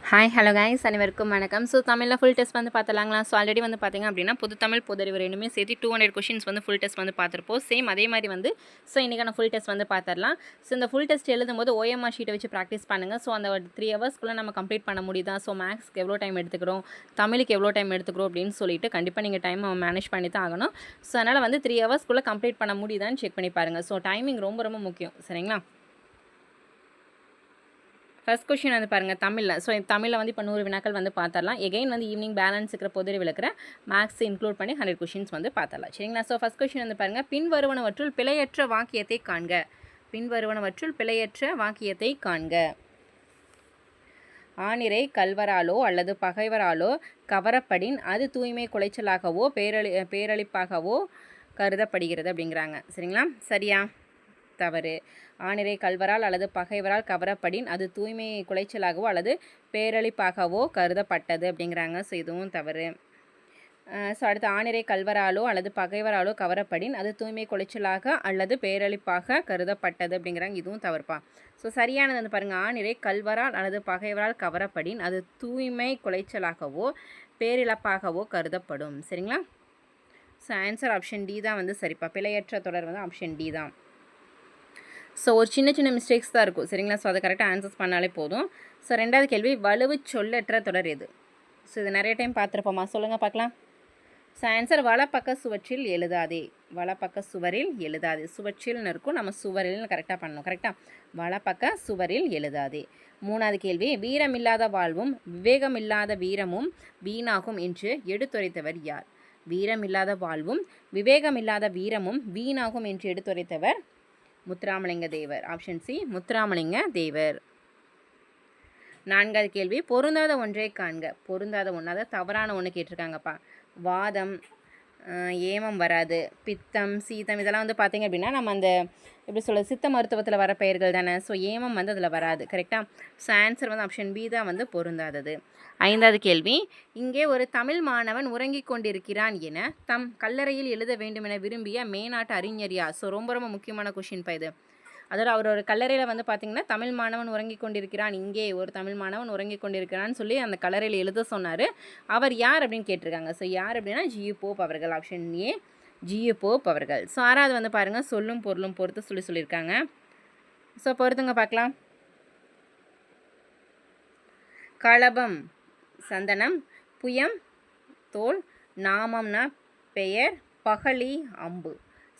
Hi hello guys அனைவருக்கும் வணக்கம். So தமிழில் ஃபுல் டெஸ்ட் வந்து பார்த்துலாங்களா? ஸோ ஆல்ரெடி வந்து பார்த்திங்க அப்படின்னா பொது தமிழ் பொதறிவு ரெண்டுமே சேர்த்து 200 கொஷின்ஸ் வந்து ஃபுல் டெஸ்ட் வந்து பார்த்துருப்போம். சேம் அதே மாதிரி வந்து ஸோ இன்றைக்கான ஃபுல் டெஸ்ட் வந்து பார்த்துடலாம். ஸோ இந்த ஃபுல் டெஸ்ட் எழுதும்போது OMR ஷீட்டை வச்சு ப்ராக்டிஸ் பண்ணுங்கள். ஸோ அந்த 3 ஹவர்ஸ்க்குள்ளே நம்ம கம்ப்ளீட் பண்ண முடியுதா? ஸோ மேக்ஸ்க்கு எவ்வளோ டைம் எடுத்துக்கிறோம், தமிழுக்கு எவ்வளோ டைம் எடுத்துக்கிறோம் அப்படின்னு சொல்லிட்டு கண்டிப்பாக நீங்கள் டைம் மேனேஜ் பண்ணி தான் ஆகணும். ஸோ அதனால் வந்து 3 ஹவர்ஸ்க்குள்ளே கம்ப்ளீட் பண்ண முடியுதான்னு செக் பண்ணி பாருங்கள். ஸோ டைமிங் ரொம்ப ரொம்ப முக்கியம், சரிங்களா? ஃபர்ஸ்ட் கொஷின் வந்து பாருங்கள் தமிழில். ஸோ தமிழில் வந்து இப்போ 100 வினாக்கள் வந்து பார்த்துடலாம். எகைன் வந்து ஈவினிங் பேலன்ஸ் இருக்கிற பொதுறிவு விளக்குற மேக்ஸ் இன்க்ளூட் பண்ணி 100 கொஷின்ஸ் வந்து பார்த்துடலாம், சரிங்களா? ஸோ ஃபர்ஸ்ட் கொஷின் வந்து பாருங்கள், பின்வருவனவற்றுள் பிழையற்ற வாக்கியத்தை காண்க. பின்வருவனவற்றுள் பிழையற்ற வாக்கியத்தை காண்க. ஆணிரை கல்வராலோ அல்லது பகைவராலோ கவரப்படின் அது தூய்மை குலைச்சலாகவோ பேரழிப்பாகவோ கருதப்படுகிறது அப்படிங்கிறாங்க, சரிங்களா? சரியா தவறு. ஆணிரை கல்வரால் அல்லது பகைவரால் கவரப்படின் அது தூய்மை குலைச்சலாகவோ அல்லது பேரழிப்பாகவோ கருதப்பட்டது அப்படிங்கிறாங்க. ஸோ இதுவும் தவறு. ஸோ அடுத்து ஆணிரை கல்வராலோ அல்லது பகைவராலோ கவரப்படின் அது தூய்மை குலைச்சலாக அல்லது பேரழிப்பாக கருதப்பட்டது அப்படிங்கிறாங்க. இதுவும் தவறுப்பா. ஸோ சரியானது வந்து பாருங்கள், ஆணிரை கல்வரால் அல்லது பகைவரால் கவரப்படின் அது தூய்மை குலைச்சலாகவோ பேரிழப்பாகவோ கருதப்படும், சரிங்களா? ஸோ ஆன்சர் ஆப்ஷன் டி தான் வந்து சரிப்பா. பிழையற்ற தொடர் வந்து ஆப்ஷன் டி தான். ஸோ ஒரு சின்ன சின்ன மிஸ்டேக்ஸ் தான் இருக்கும், சரிங்களா? ஸோ அதை கரெக்டாக ஆன்சர்ஸ் பண்ணாலே போதும். ஸோ ரெண்டாவது கேள்வி, வலுவு சொல்லற்ற தொடர் எது? ஸோ இது நிறைய டைம் பார்த்துருப்போமா, சொல்லுங்கள் பார்க்கலாம். ஸோ ஆன்சர் வலப்பக்க சுவற்றில் எழுதாதே. வலப்பக்க சுவரில் எழுதாதே. சுவற்றில்னு இருக்கும், நம்ம சுவரில்னு கரெக்டாக பண்ணணும், கரெக்டாக. வலப்பக்க சுவரில் எழுதாதே. மூணாவது கேள்வி, வீரமில்லாத வாழ்வும் விவேகமில்லாத வீரமும் வீணாகும் என்று எடுத்துரைத்தவர் யார்? வீரமில்லாத வாழ்வும் விவேகமில்லாத வீரமும் வீணாகும் என்று எடுத்துரைத்தவர் முத்துராமலிங்க தேவர். Option C Muthuramalinga Thevar. நான்காவது கேள்வி, பொருந்தாத ஒன்றை காண்க. பொருந்தாத ஒன்று, அதாவது தவறான ஒன்று கேட்டிருக்காங்கப்பா. வாதம், ஏமம் வராது. பித்தம், சீதம் இதெல்லாம் வந்து பார்த்திங்க அப்படின்னா நம்ம அந்த எப்படி சொல்ல சித்த மருத்துவத்தில் வர பெயர்கள் தானே. ஸோ ஏமம் வந்து அதில் வராது, கரெக்டாக. ஸோ ஆன்சர் வந்து ஆப்ஷன் பி தான் வந்து பொருந்தாதது. ஐந்தாவது கேள்வி, இங்கே ஒரு தமிழ் மாணவன் உறங்கிக் கொண்டிருக்கிறான் என தம் கல்லறையில் எழுத வேண்டும் என விரும்பிய மேனாட்டு அறிஞர் யார்? ஸோ ரொம்ப ரொம்ப முக்கியமான கொஷின் பா இது. அதோட அவரோட கல்லறையில் வந்து பார்த்திங்கன்னா தமிழ் மாணவன் உறங்கி கொண்டிருக்கிறான், இங்கே ஒரு தமிழ் மாணவன் உறங்கி கொண்டிருக்கிறான்னு சொல்லி அந்த கல்லறையில் எழுத சொன்னார். அவர் யார் அப்படின்னு கேட்டிருக்காங்க. ஸோ யார் அப்படின்னா ஜியு போப் அவர்கள். ஆப்ஷன் ஏ ஜியு போப் அவர்கள். ஸோ ஆறாவது வந்து பாருங்கள், சொல்லும் பொருளும் பொறுத்து சொல்லியிருக்காங்க. ஸோ பொறுத்துங்க பார்க்கலாம். களபம் சந்தனம், புயம் தோல், நாமம்னா பெயர், பகலி அம்பு,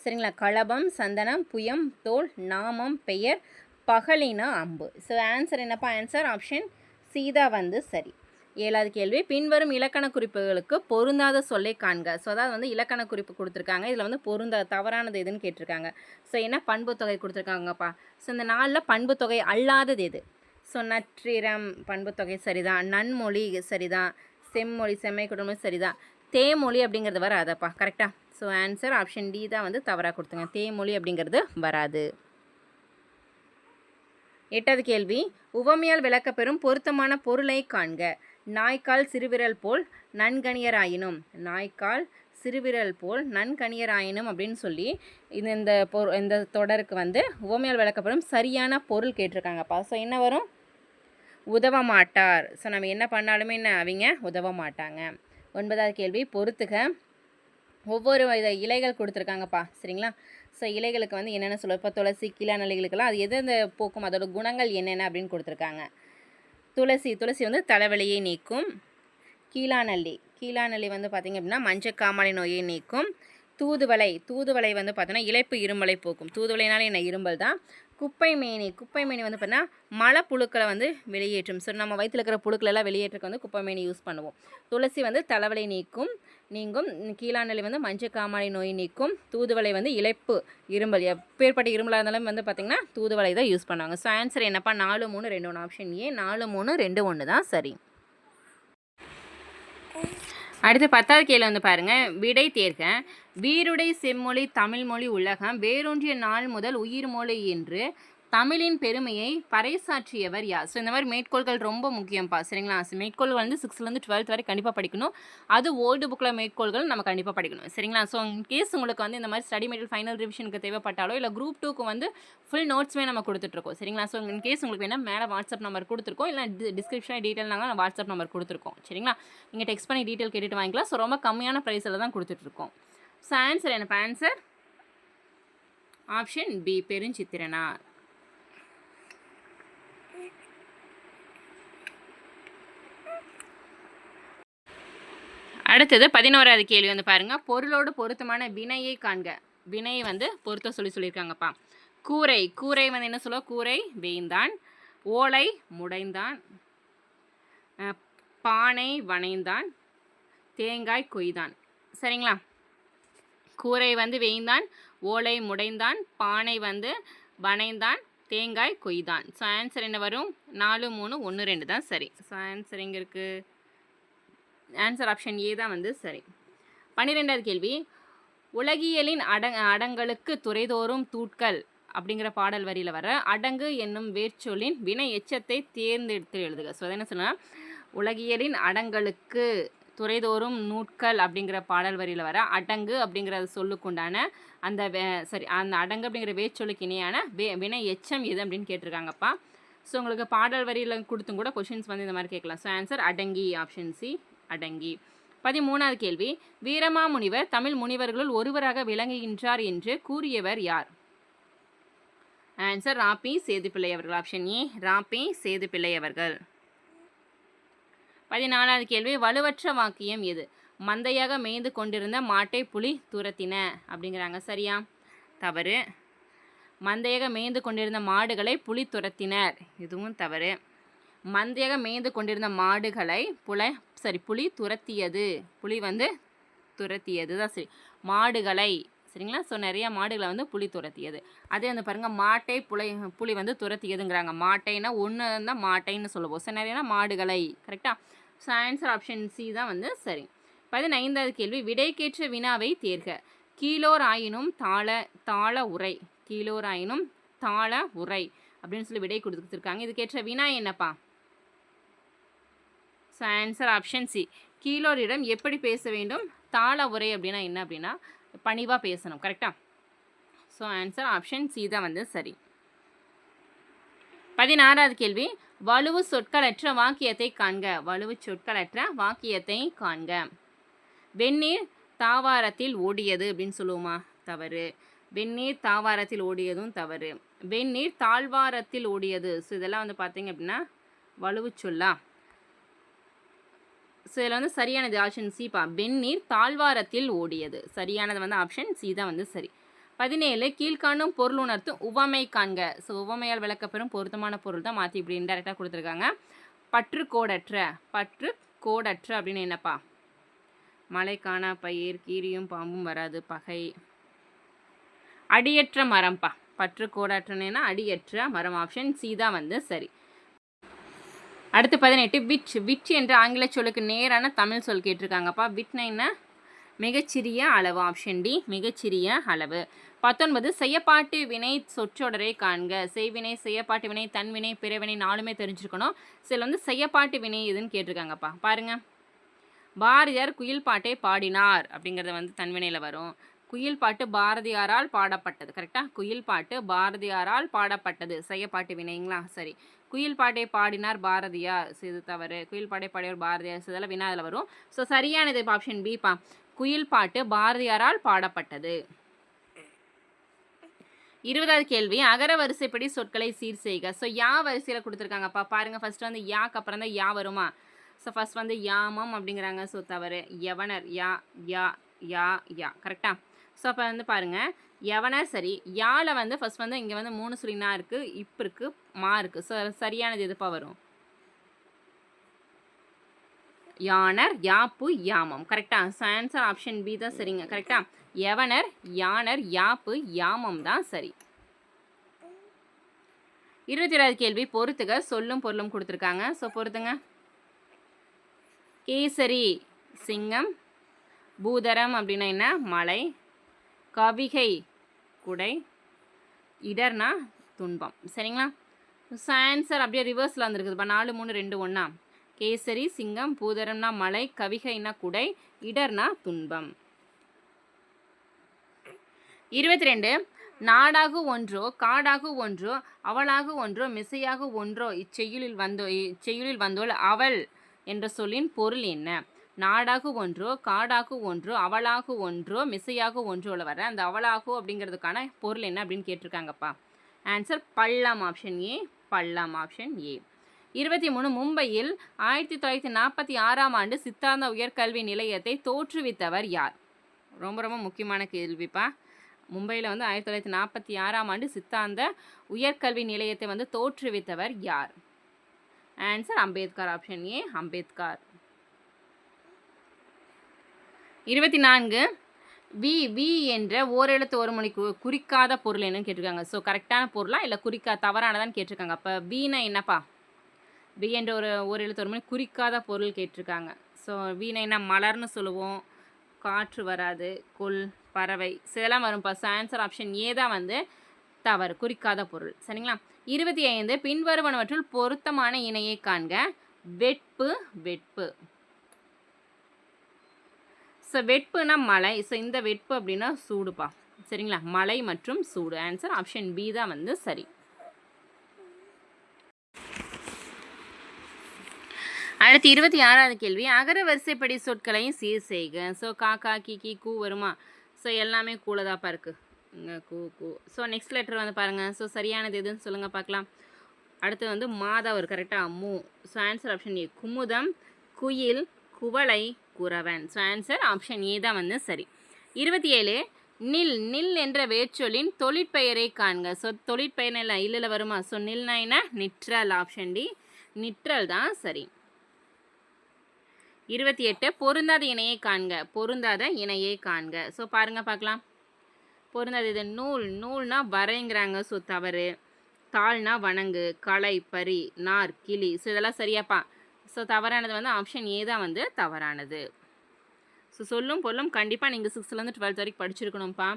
சரிங்களா? களபம் சந்தனம், புயம் தோல், நாமம் பெயர், பகலினா அம்பு. ஸோ ஆன்சர் என்னப்பா? ஆன்சர் ஆப்ஷன் சீதா வந்து சரி. ஏழாவது கேள்வி, பின்வரும் இலக்கண குறிப்புகளுக்கு பொருந்தாத சொல்லை காண்க. ஸோ அதாவது வந்து இலக்கண குறிப்பு கொடுத்துருக்காங்க, இதில் வந்து தவறானது எதுன்னு கேட்டிருக்காங்க. ஸோ என்ன பண்பு தொகை கொடுத்துருக்காங்கப்பா. ஸோ இந்த நாளில் பண்பு தொகை அல்லாதது எது? ஸோ நற்றிரம் பண்பு தொகை சரிதான், நன்மொழி சரிதான், செம்மொழி செம்மை குடும்பம் சரிதான், தேமொழி அப்படிங்கிறது வராதப்பா, கரெக்டாக. ஸோ ஆன்சர் ஆப்ஷன் டி தான் வந்து தவறாக கொடுத்துங்க, தேமொழி அப்படிங்கிறது வராது. எட்டாவது கேள்வி, உவமையால் விளக்கப்பெறும் பொருத்தமான பொருளை காண்க. நாய்க்கால் சிறுவிரல் போல் நன்கணியராயினும். நாய்க்கால் சிறுவிரல் போல் நன்கணியராயினும் அப்படின்னு சொல்லி இந்த தொடருக்கு வந்து உவமையால் விளக்கப்பெறும் சரியான பொருள் கேட்டிருக்காங்கப்பா. ஸோ என்ன வரும்? உதவ மாட்டார். ஸோ நம்ம என்ன பண்ணாலுமே என்ன அவங்க உதவ மாட்டாங்க. ஒன்பதாவது கேள்வி, பொறுத்துக. ஒவ்வொரு இலைகள் கொடுத்துருக்காங்கப்பா, சரிங்களா? ஸோ இலைகளுக்கு வந்து என்னென்ன சொல்ல, இப்போ துளசி கீழாநெல்லிகளுக்கெல்லாம் அது எது போக்கும், அதோட குணங்கள் என்னென்ன அப்படின்னு கொடுத்துருக்காங்க. துளசி வந்து தலைவலியை நீக்கும். கீழாநெல்லி வந்து பார்த்திங்க அப்படின்னா மஞ்சக்காமாலை நோயை நீக்கும். தூதுவளை வந்து பார்த்தோன்னா இளைப்பு இருமலை போக்கும். தூதுவளைனால என்ன இரும்பல் தான். குப்பைமேனி வந்து பார்த்தீங்கன்னா மலப்புழுக்களை வந்து வெளியேற்றும். ஸோ நம்ம வயிற்றில் இருக்கிற புழுக்களெல்லாம் வெளியேற்றுக்கு வந்து குப்பைமேனி யூஸ் பண்ணுவோம். துளசி வந்து தலைவலி நீங்கும். கீழாநெல்லி வந்து மஞ்சக்காமாலை நோய் நீக்கும். தூதுவளை வந்து இளைப்பு இரும்பல், எப்பேற்பட்ட இருமலாக இருந்தாலும் வந்து பார்த்திங்கன்னா தூதுவளை தான் யூஸ் பண்ணுவாங்க. ஸோ ஆன்சர் என்னப்பா? 4, 3, 2, 1. ஆப்ஷன் ஏ 4, 3, 2, 1 தான் சரி. அடுத்து 10வது கேள்வி வந்து பாருங்கள், விடை தேர்க. வீருடை செம்மொழி தமிழ்மொழி உலகம் வேரூன்றிய நாள் முதல் உயிர் மொழி என்று தமிழின் பெருமையை பறைசாற்றியவர் யார்? ஸோ இந்த மாதிரி மேற்கோள்கள் ரொம்ப முக்கியம்ப்பா, சரிங்களா? மேற்கோள்கள் வந்து 6லேருந்து 12th வரை கண்டிப்பாக படிக்கணும். அது ஓல்டு புக்கில் மேற்கோள்கள் நம்ம கண்டிப்பாக படிக்கணும், சரிங்களா? ஸோ இன்கேஸ் உங்களுக்கு வந்து இந்த மாதிரி ஸ்டடி மெட்டீரியல் ஃபைனல் ரிவிஷனுக்கு தேவைப்பட்டாலோ இல்லை குரூப் 2க்கு வந்து ஃபுல் நோட்ஸுமே நம்ம கொடுத்துட்ருக்கோம், சரிங்களா? ஸோ இன்கேஸ் உங்களுக்கு வேணால் மேலே வாட்ஸ்அப் நம்பர் கொடுத்துருக்கோம், இல்லை டிஸ்கிரிப்ஷனில் டீட்டெயில் நாங்கள் வாட்ஸ்அப் நம்பர் கொடுத்துருக்கோம், சரிங்களா? நீங்கள் டெக்ஸ்ட் பண்ணி டீட்டெயில் கேட்டுட்டு வாங்கிக்கலாம். ஸோ ரொம்ப கம்மியான ப்ரைஸில் தான் கொடுத்துட்ருக்கோம். ஸோ ஆன்சர் என்னப்பா? Answer option B, Perunchithiranar. அடுத்தது 11வது கேள்வி வந்து பாருங்கள். பொருளோடு பொருத்தமான வினையை காண்க. வினையை வந்து பொருத்த சொல்லியிருக்காங்கப்பா. கூரை, கூரை வந்து என்ன சொல்லுவோம்? கூரை வேய்ந்தான். ஓலை முடைந்தான். பானை வனைந்தான். தேங்காய் கொய்தான். சரிங்களா? கூரை வந்து வேய்ந்தான், ஓலை முடைந்தான், பானை வந்து வனைந்தான், தேங்காய் கொய்தான். ஸோ ஆன்சர் என்ன வரும்? 4, 3, 1, 2 தான் சரி. ஸோ ஆன்சர் எங்கே இருக்குது? ஆன்சர் ஆப்ஷன் ஏ தான் வந்து சரி. 12வது கேள்வி. உலகியலின் அடங்களுக்கு துறைதோறும் தூட்கள் அப்படிங்கிற பாடல் வரியில் வர அடங்கு என்னும் வேர்ச்சொல்லின் வினை எச்சத்தை தேர்ந்தெடுத்து எழுதுக. ஸோ என்ன சொன்னால், உலகியலின் அடங்களுக்கு துறைதோறும் நூட்கள் அப்படிங்கிற பாடல் வரியில் வர அடங்கு அப்படிங்கிற சொல்லுக்குண்டான அந்த அந்த அடங்கு அப்படிங்கிற வேர்ச்சொல்லுக்கு இணையான வினை எச்சம் எது அப்படின்னு கேட்டிருக்காங்கப்பா. ஸோ உங்களுக்கு பாடல் வரியில் கொடுத்தும் கூட கொஷின்ஸ் வந்து இந்த மாதிரி கேட்கலாம். ஸோ ஆன்சர் அடங்கி, ஆப்ஷன் சி அடங்கி. 13வது கேள்வி. வீரமாமுனிவர் தமிழ் முனிவர்களுள் ஒருவராக விளங்குகின்றார் என்று கூறியவர் யார்? ஆன்சர் ராபி சேதுப்பிள்ளை அவர்கள், ஆப்ஷன் ஏ ராபி சேதுப்பிள்ளை அவர்கள். 14வது கேள்வி. வலுவற்ற வாக்கியம் எது? மந்தையாக மேய்ந்து கொண்டிருந்த மாட்டை புலி துரத்தின அப்படிங்கிறாங்க. சரியா? தவறு. மந்தையாக மேய்ந்து கொண்டிருந்த மாடுகளை புலி துரத்தினர், இதுவும் தவறு. மந்தையாக மேய்ந்து கொண்டிருந்த மாடுகளை புலி துரத்தியது. புலி வந்து துரத்தியது தான் சரி. மாடுகளை, சரிங்களா? ஸோ நிறைய மாடுகளை வந்து புலி துரத்தியது. அதே வந்து பாருங்கள், மாட்டை புலி வந்து துரத்தியதுங்கிறாங்க. மாட்டைன்னா ஒன்று தான் மாட்டைன்னு சொல்லுவோம். ஸோ நிறையனா மாடுகளை, கரெக்டாக? ஸோ ஆன்சர் ஆப்ஷன் சி தான் வந்து சரி. 15வது கேள்வி. விடைக்கேற்ற வினாவை தேர்க. கீழோர் ஆயினும் தாள உரை, கீழோர் ஆயினும் தாள உரை அப்படின்னு சொல்லி விடை கொடுத்துருக்காங்க. இதுக்கேற்ற வினா என்னப்பா? So answer option C. கீழோரிடம் எப்படி பேச வேண்டும்? தாள உரை அப்படின்னா என்ன அப்படின்னா பணிவாக பேசணும், கரெக்டாக? ஸோ ஆன்சர் ஆப்ஷன் சி தான் வந்து சரி. 16வது கேள்வி. வலுவு சொற்களற்ற வாக்கியத்தை காண்க. வலுவு சொற்களற்ற வாக்கியத்தை காண்க. வெந்நீர் தாவாரத்தில் ஓடியது அப்படின்னு சொல்லுவோமா? தவறு. வெந்நீர் தாவாரத்தில் ஓடியதும் தவறு. வெந்நீர் தாழ்வாரத்தில் ஓடியது. ஸோ இதெல்லாம் வந்து பார்த்தீங்க அப்படின்னா வலுவு சொல்லா. ஸோ இதில் வந்து சரியானது ஆப்ஷன் சிப்பா. வெந்நீர் தாழ்வாரத்தில் ஓடியது. சரியானது வந்து ஆப்ஷன் சி தான் வந்து சரி. 17. கீழ்காணும் பொருள் உணர்த்தும் உவமை காண்க. ஸோ உவமையால் விளக்கப்பெறும் பொருத்தமான பொருள் தான் மாற்றி இப்படி இன்டெரக்டாக கொடுத்துருக்காங்க. பற்று கோடற்ற. பற்று கோடற்ற அப்படின்னு என்னப்பா? மழை காணா பயிர், கீரியும் பாம்பும் வராது பகை. அடியற்ற மரம்ப்பா. பற்று கோடற்றனா அடியற்ற மரம், ஆப்ஷன் சி தான் வந்து சரி. அடுத்து 18. விச் என்ற ஆங்கில சொல்லுக்கு நேரான தமிழ் சொல் கேட்டிருக்காங்கப்பா. விட்னா என்ன? மிகச்சிறிய அளவு, ஆப்ஷன் டி மிகச்சிறிய அளவு. 19. செய்யப்பாட்டு வினை சொற்றொடரை காண்க. செய்வினை, செய்யப்பாட்டு வினை, தன்வினை, பிறவினை 4மே தெரிஞ்சிருக்கணும். சில வந்து செய்யப்பாட்டு வினை எதுன்னு கேட்டிருக்காங்கப்பா. பாருங்க, பாரதியார் குயில் பாட்டை பாடினார் அப்படிங்கிறத வந்து தன்வினையில் வரும். குயில் பாட்டு பாரதியாரால் பாடப்பட்டது, கரெக்டாக? குயில் பாட்டு பாரதியாரால் பாடப்பட்டது செய்யப்பாட்டு வினைங்களா? சரி. குயில் பாட்டை பாடினார் பாரதியார், இது தவறு. குயில் பாட்டை பாடியவர் பாரதியார், இதெல்லாம் வினா அதில் வரும். ஸோ சரியானது ஆப்ஷன் பிப்பா. குயில் பாட்டு பாரதியாரால் பாடப்பட்டது. 20வது கேள்வி. அகர வரிசைப்படி சொற்களை சீர் செய்க. ஸோ யா வரிசையில் கொடுத்துருக்காங்கப்பா. பாருங்கள், ஃபஸ்ட்டு வந்து யாக்கு அப்புறம் தான் யா வருமா? ஸோ ஃபஸ்ட் வந்து யாமம் அப்படிங்கிறாங்க. ஸோ தவறு. யவனர், யா யா யா யா, கரெக்டாக? ஸோ அப்போ வந்து பாருங்கள், யவனர் சரி. யால வந்து ஃபஸ்ட் வந்து இங்கே வந்து 3 சுழினா இருக்குது, இப்போ இருக்குது, மா இருக்குது. ஸோ சரியானது எதுப்பா வரும்? யானர், யாப்பு, யாமம், கரெக்டாக? ஸோ ஆன்சர் ஆப்ஷன் பி தான் சரிங்க, கரெக்டாக? யவனர், யானர், யாப்பு, யாமம் தான் சரி. 22வது கேள்வி. பொறுத்துக. சொல்லும் பொருளும் கொடுத்துருக்காங்க. ஸோ பொறுத்துங்க. கேசரி சிங்கம். பூதரம் அப்படின்னா என்ன? மலை. கவிகை குடை. இடர்னா துன்பம். சரிங்களா? ஸோ ஆன்சர் அப்படியே ரிவர்ஸில் வந்துருக்குதுப்பா. 4, 3, 2, 1. கேசரி, சிங்கம், பூதரம்னா மலை, கவிகைனா குடை, இடர்னா துன்பம். 22. நாடாகு ஒன்றோ காடாகு ஒன்றோ அவளாகு ஒன்றோ மிசையாகு ஒன்றோ இச்செய்யுளில் வந்தோள் அவள் என்ற சொல்லின் பொருள் என்ன? நாடாகு ஒன்றோ காடாகு ஒன்றோ அவளாகு ஒன்றோ மிசையாகு ஒன்றோல வர அந்த அவளாகு அப்படிங்கிறதுக்கான பொருள் என்ன அப்படின்னு கேட்டிருக்காங்கப்பா. ஆன்சர் பள்ளம். Option A. பள்ளம். Option A. 23. மும்பையில் 1946ஆம் ஆண்டு சித்தாந்த உயர்கல்வி நிலையத்தை தோற்றுவித்தவர் யார்? ரொம்ப ரொம்ப முக்கியமான கேள்விப்பா. மும்பையில் வந்து 1946ஆம் ஆண்டு சித்தாந்த உயர்கல்வி நிலையத்தை வந்து தோற்றுவித்தவர் யார்? Answer Ambedkar. Option A. Ambedkar. 24. வி என்ற ஓரெழுத்து ஒரு மொழி குறிக்காத பொருள் என்னன்னு கேட்டிருக்காங்க. ஸோ கரெக்டான பொருளா இல்லை தவறானதான்னு கேட்டிருக்காங்க. அப்போ வீணை என்னப்பா? வி என்ற ஒரு எழுத்து ஒரு மொழி குறிக்காத பொருள் கேட்டிருக்காங்க. ஸோ வீணைனா மலர்னு சொல்லுவோம், காற்று வராது, கொல், பறவை, இதெல்லாம் வரும்ப்பா. ஸோ ஆன்சர் ஆப்ஷன் ஏ தான் வந்து தவறு, குறிக்காத பொருள். சரிங்களா? 25. பின்வருவனவற்றுள் பொருத்தமான இணையை காண்க. வெட்பு. வெட்பு. ஸோ வெட்புனா மலை. ஸோ இந்த வெட்பு அப்படின்னா சூடுப்பா. சரிங்களா? மலை மற்றும் சூடு. ஆன்சர் ஆப்ஷன் பி தான் வந்து சரி. அடுத்து 26வது கேள்வி. அகர வரிசைப்படி சொற்களையும் சீர் செய்க. ஸோ காக்கா, கிக்கி, கூ வருமா? ஸோ எல்லாமே கூலதாப்பா இருக்குது. இங்கே கூ கூ. ஸோ நெக்ஸ்ட் லெட்டர் வந்து பாருங்கள். ஸோ சரியானது எதுன்னு சொல்லுங்கள் பார்க்கலாம். அடுத்து வந்து மாதா ஒரு கரெக்டாக மூ. ஸோ ஆன்சர் ஆப்ஷன் ஏ. குமுதம், குயில், குவளை, குறவன். ஸோ ஆன்சர் ஆப்ஷன் ஏ தான் வந்து சரி. 27. நில் என்ற வேர்ச்சொல்லின் தொழிற்பெயரை காண்க. ஸோ தொழிற்பெயர் இல்லை இல்லைல வருமா? ஸோ நில்னா என்ன? நிற்றல். Option D. நிற்றல் தான் சரி. 28. பொருந்தாத இணையை காண்க. பொருந்தாத இணையை காண்க. ஸோ பாருங்க பார்க்கலாம். பொருந்தாது இது நூல்னா வரைங்கிறாங்க. ஸோ தவறு. தாள்னா வணங்கு, களை, பரி, நார், கிளி. ஸோ இதெல்லாம் சரியாப்பா. ஸோ தவறானது வந்து ஆப்ஷன் ஏ தான் வந்து தவறானது. ஸோ சொல்லும் பொருளும் கண்டிப்பாக நீங்கள் 6லேருந்து 12th வரைக்கும் படிச்சிருக்கணும்ப்பா.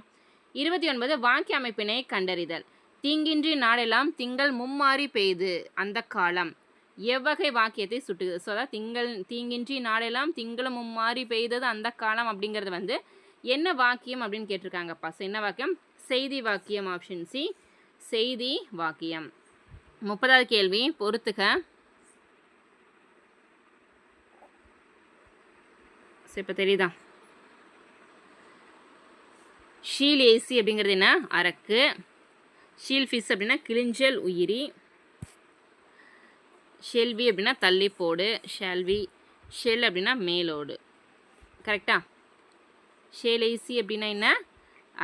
29. வாக்கிய அமைப்பினை கண்டறிதல். தீங்கின்றி நாடெல்லாம் திங்கள் மும்மாறி பெய்து அந்த காலம் எவ்வகை வாக்கியத்தை சுட்டுது? ஸோ அதாவது தீங்கின்றி நாடெல்லாம் திங்களும் மும்மாறி பெய்தது அந்த காலம் அப்படிங்கிறது வந்து என்ன வாக்கியம் அப்படின்னு கேட்டிருக்காங்கப்பா. ஸோ என்ன வாக்கியம்? செய்தி வாக்கியம். Option C. செய்தி வாக்கியம். 30வது கேள்வி பொறுத்துக. இப்போ தெரியுதா? ஷீல் ஏசி அப்படிங்கிறது என்ன? அரக்கு. ஷீல் ஃபிஷ் அப்படின்னா கிளிஞ்சல் உயிரி. ஷெல்வி அப்படின்னா தள்ளி போடு. ஷெல்வி. ஷெல் அப்படின்னா மேலோடு. கரெக்டா? ஷேல் ஏசி அப்படின்னா என்ன?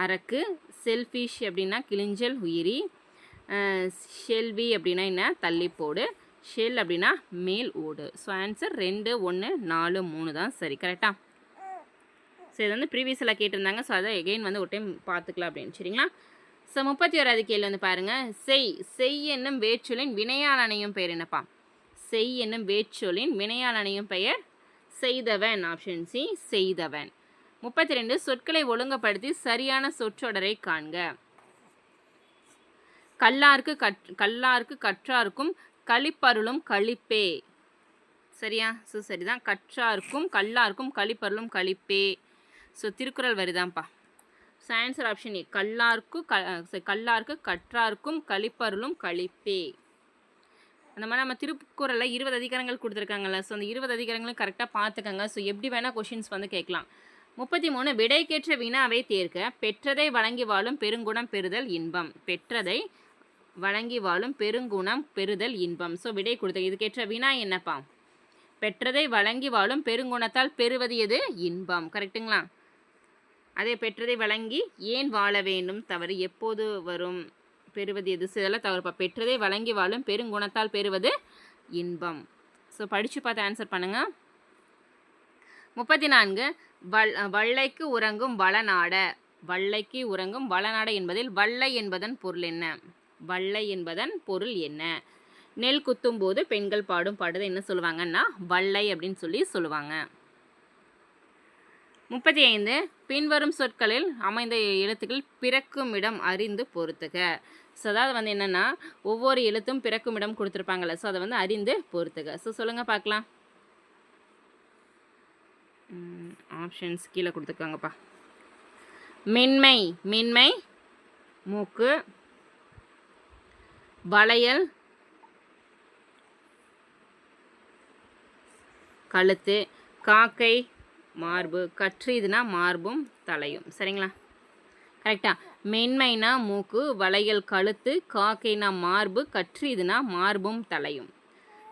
அரக்கு. செல்ஃபிஷ் அப்படின்னா கிளிஞ்சல் உயிரி. ஷெல்வி அப்படின்னா என்ன? தள்ளி போடு. ஷெல் அப்படின்னா மேல் ஓடு. ஸோ ஆன்சர் 2, 1, 4, 3 தான் சரி. கரெக்டா? ஸோ இது வந்து ப்ரீவியஸில் கேட்டிருந்தாங்க. ஸோ அதை எகெயின் வந்து ஒரு டைம் பார்த்துக்கலாம் அப்படின்னு. சரிங்களா? ஸோ 31வது கேள்வி வந்து பாருங்கள். செய் என்னும் வேர்ச்சொல்லின் வினையால் அணையும் பெயர் என்னப்பா? செய் என்னும் வேர்ச்சொல்லின் வினையால் அணையும் பெயர் செய்தவன். Option C. செய்தவன். 32. சொற்களை ஒழுங்குபடுத்தி சரியான சொற்றொடரை காண்க. கல்லார்க்கு கற்றார்க்கும் களிப்பருளும் களிப்பே. சரியா? ஸோ சரிதான். கற்றார்க்கும் கல்லார்க்கும் களிப்பருளும் களிப்பே. ஸோ திருக்குறள் வருதான்ப்பா. So answer option A. கல்லார்க்கு கற்றார்க்கும் களிப்பருளும் களிப்பே. அந்த மாதிரி நம்ம திருக்குறளில் 20 அதிகாரங்கள் கொடுத்துருக்காங்கல்ல. ஸோ அந்த 20 அதிகாரங்களும் கரெக்டாக பார்த்துக்கங்க. ஸோ எப்படி வேணால் கொஷின்ஸ் வந்து கேட்கலாம். 33. விடைக்கேற்ற வினாவை தேர்க. பெற்றதை வழங்கி வாழும் பெருங்குணம் பெறுதல் இன்பம். பெற்றதை வழங்கி வாழும் பெருங்குணம் பெறுதல் இன்பம். ஸோ விடை கொடுத்த இதுக்கேற்ற வினா என்னப்பா? பெற்றதை வழங்கி வாழும் பெருங்குணத்தால் பெறுவது எது? இன்பம். கரெக்டுங்களா? அதே பெற்றதை வழங்கி ஏன் வாழ வேண்டும் தவறு. எப்போது வரும்? பெறுவது எது? இதெல்லாம் தவறுப்பா. பெற்றதை வழங்கி வாழும் பெருங்குணத்தால் பெறுவது இன்பம். ஸோ படித்து பார்த்து ஆன்சர் பண்ணுங்கள். 34. வள்ளைக்கு உறங்கும் வளநாட. வள்ளைக்கு உறங்கும் வளநாட என்பதில் வள்ளை என்பதன் பொருள் என்ன? வள்ளை என்பதன் பொருள் என்ன? நெல் குத்தும் போது பெண்கள் பாடும் பாடுதை என்ன சொல்லுவாங்கன்னா வள்ளை அப்படின்னு சொல்லி சொல்லுவாங்க. 35. பின்வரும் சொற்களில் அமைந்த எழுத்துக்கள் பிறக்கும் இடம் அறிந்து பொறுத்துக. ஸோ அதாவது வந்து என்னென்னா ஒவ்வொரு எழுத்தும் பிறக்கும் இடம் கொடுத்துருப்பாங்கள்ல, ஸோ அதை வந்து அறிந்து பொறுத்துக. ஸோ சொல்லுங்கள் பார்க்கலாம். ஆப்ஷன்ஸ் கீழே கொடுத்துருக்காங்கப்பா. மென்மை, மென்மை மூக்கு, வளையல் கழுத்து, காக்கை மார்பு, கற்று இதுனா மார்பும் தலையும். சரிங்களா? கரெக்டா? மென்மைனா மூக்கு, வளையல் கழுத்து, காக்கைனா மார்பு, கற்று இதுனா மார்பும் தலையும்.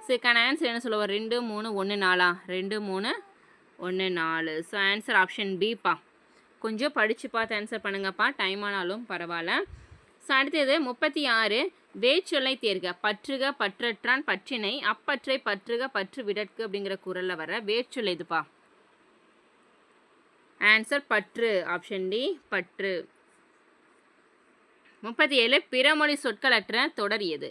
இதுக்கான ஆன்சர் என்ன சொல்லுவோம்? 2, 3, 1, 4. 2, 3, 1, 4. ஸோ ஆன்சர் ஆப்ஷன் பிப்பா. கொஞ்சம் படித்து பார்த்து ஆன்சர் பண்ணுங்கப்பா, டைம் ஆனாலும் பரவாயில்ல. ஸோ அடுத்தது 36. வேச்சொல்லை தேர்க. பற்றுக, பற்றற்றான், பற்றினை, அப்பற்றை, பற்றுக, பற்று விடற்கு அப்படிங்கிற குறளில் வர வேச்சொல் எதுப்பா? ஆன்சர் பற்று. ஆப்ஷன் டி பற்று. 37. பிறமொழி சொற்களற்ற தொடர் எது?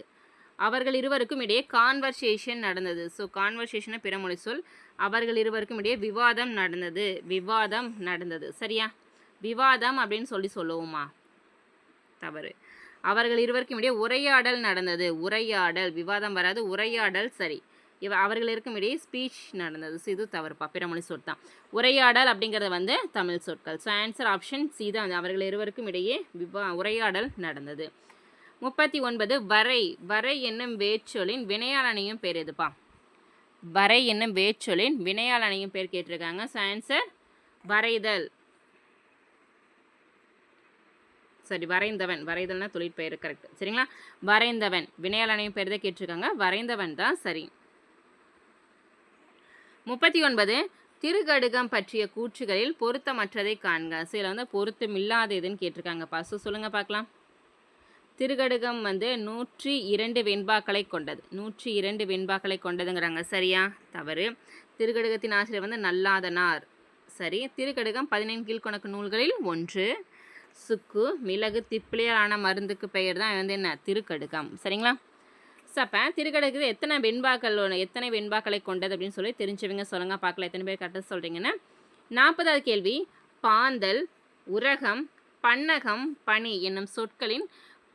அவர்கள் இருவருக்கும் இடையே கான்வர்சேஷன் நடந்தது. ஸோ கான்வர்சேஷனை பிறமொழி சொல். அவர்கள் இருவருக்கும் இடையே விவாதம் நடந்தது. விவாதம் நடந்தது. சரியா? விவாதம் அப்படின்னு சொல்லுவோமா? தவறு. அவர்கள் இருவருக்கும் இடையே உரையாடல் நடந்தது. உரையாடல், விவாதம் வராது, உரையாடல் சரி. அவர்கள் இருக்கும் இடையே ஸ்பீச் நடந்தது. ஸோ இது தவறுப்பா, பிறமொழி சொல் தான். உரையாடல் அப்படிங்கிறது வந்து தமிழ் சொற்கள். ஸோ ஆன்சர் ஆப்ஷன் சி தான். அவர்கள் இருவருக்கும் இடையே உரையாடல் நடந்தது. 39. வரை. வரை என்னும் வேச்சொலின் வினையாளனையும் பேர் எதுப்பா? வரை என்னும் வேச்சொலின் வினையாளனையும் பேர் கேட்டிருக்காங்க. ஸோ ஆன்சர் வரைதல். சரி, வரைந்தவன். வரைதல்னா தொழிற்பெயர். கரெக்ட். சரிங்களா? வரைந்தவன். வினையாளனையும் பேர் தான் கேட்டிருக்காங்க. வரைந்தவன் தான் சரி. 39. திருக்கடுகம் பற்றிய கூற்றுகளில் பொருத்தமற்றதை காண்க. ஸோ இதில் வந்து பொருத்தமில்லாத எதுன்னு கேட்டிருக்காங்கப்பா. ஸோ சொல்லுங்கள் பார்க்கலாம். திருக்கடுகம் வந்து 102 வெண்பாக்களை கொண்டது. 102 வெண்பாக்களை கொண்டதுங்கிறாங்க. சரியா? தவறு. திருக்கடுகத்தின் ஆசிரியர் வந்து நல்லாதனார். சரி. திருக்கடுகம் 15 கீழ்கணக்கு நூல்களில் 1. சுக்கு, மிளகு, திப்பிலியாலான மருந்துக்கு பெயர் தான் வந்து என்ன? திருக்கடுகம். சரிங்களா? ஸோ அப்போ திருக்கடுகு எத்தனை வெண்பாக்களை கொண்டது அப்படின்னு சொல்லி தெரிஞ்சவங்க சொல்லுங்க பார்க்கலாம். எத்தனை பேர் கரெக்டாக சொல்கிறீங்கன்னா. 40வது கேள்வி. பாந்தல், உரகம், பன்னகம், பனி என்னும் சொற்களின்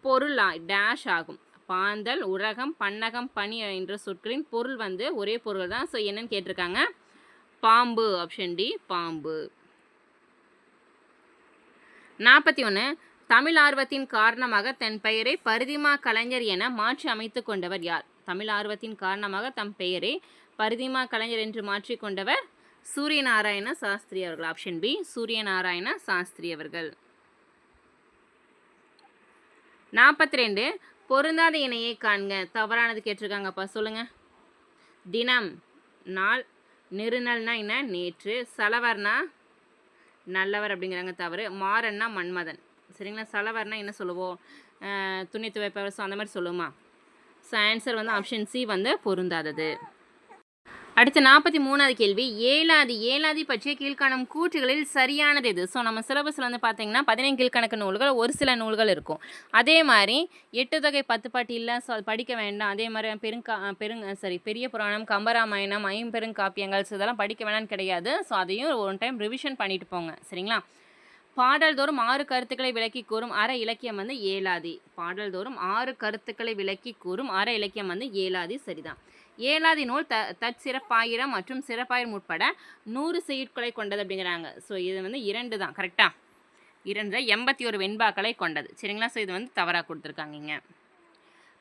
பொருளா டேஷ் ஆகும். பாந்தல், உரகம், பன்னகம், பனி என்ற சொற்களின் பொருள் வந்து ஒரே பொருள் தான். ஸோ என்னன்னு கேட்டிருக்காங்க? பாம்பு. ஆப்ஷன் டி பாம்பு. 41. தமிழ் ஆர்வத்தின் காரணமாக தன் பெயரை பரிதிமா கலைஞர் என மாற்றி அமைத்து கொண்டவர் யார்? தமிழ் ஆர்வத்தின் காரணமாக தம் பெயரை பரிதிமா கலைஞர் என்று மாற்றிக்கொண்டவர் சூரியநாராயண சாஸ்திரி அவர்கள். ஆப்ஷன் பி சூரியநாராயண சாஸ்திரி அவர்கள். 42. பொருந்தாத இணையை காண்க. தவறானது கேட்டிருக்காங்கப்பா. சொல்லுங்க. தினம், நாள், நெருநல்னா என்ன? நேற்று. சலவர்னா நல்லவர் அப்படிங்கிறாங்க. தவறு. மாறன்னா மன்மதன். சரிங்களா? சலவர்னா என்ன சொல்லுவோம்? துணி துவைப்பவர். ஸோ அந்த மாதிரி சொல்லுமா? ஸோ ஆன்சர் வந்து ஆப்ஷன் சி வந்து பொருந்தாதது. அடுத்து 43வது கேள்வி. ஏலாதி பற்றிய கீழ்காணும் கூற்றுகளில் சரியானது எது? ஸோ நம்ம சிலபஸில் வந்து பார்த்தீங்கன்னா 15 கீழ்கணக்கு நூல்கள், ஒரு சில நூல்கள் இருக்கும். அதே மாதிரி 8 தொகை 10 பாட்டு இல்லை, ஸோ அது படிக்க வேண்டாம். அதே மாதிரி பெரிய புராணம், கம்பராமாயணம், ஐம்பெருங்காப்பியங்கள், ஸோ இதெல்லாம் படிக்க வேணாம்னு கிடையாது. ஸோ அதையும் ஒரு டைம் ரிவிஷன் பண்ணிட்டு போங்க. சரிங்களா? பாடல்தோறும் 6 கருத்துக்களை விளக்கி கூறும் அற இலக்கியம் வந்து ஏலாதி. பாடல்தோறும் 6 கருத்துக்களை விளக்கி கூறும் அற இலக்கியம் வந்து ஏலாதி. சரிதான். ஏலாதி நூல் தற்சிறப்பாயிரம் மற்றும் சிறப்பாயிரம் உட்பட 100 செய்யுட்களை கொண்டது அப்படிங்கிறாங்க. ஸோ இது வந்து 2 தான். கரெக்டாக 2 81 வெண்பாக்களை கொண்டது. சரிங்களா? ஸோ இது வந்து தவறாக கொடுத்துருக்காங்க.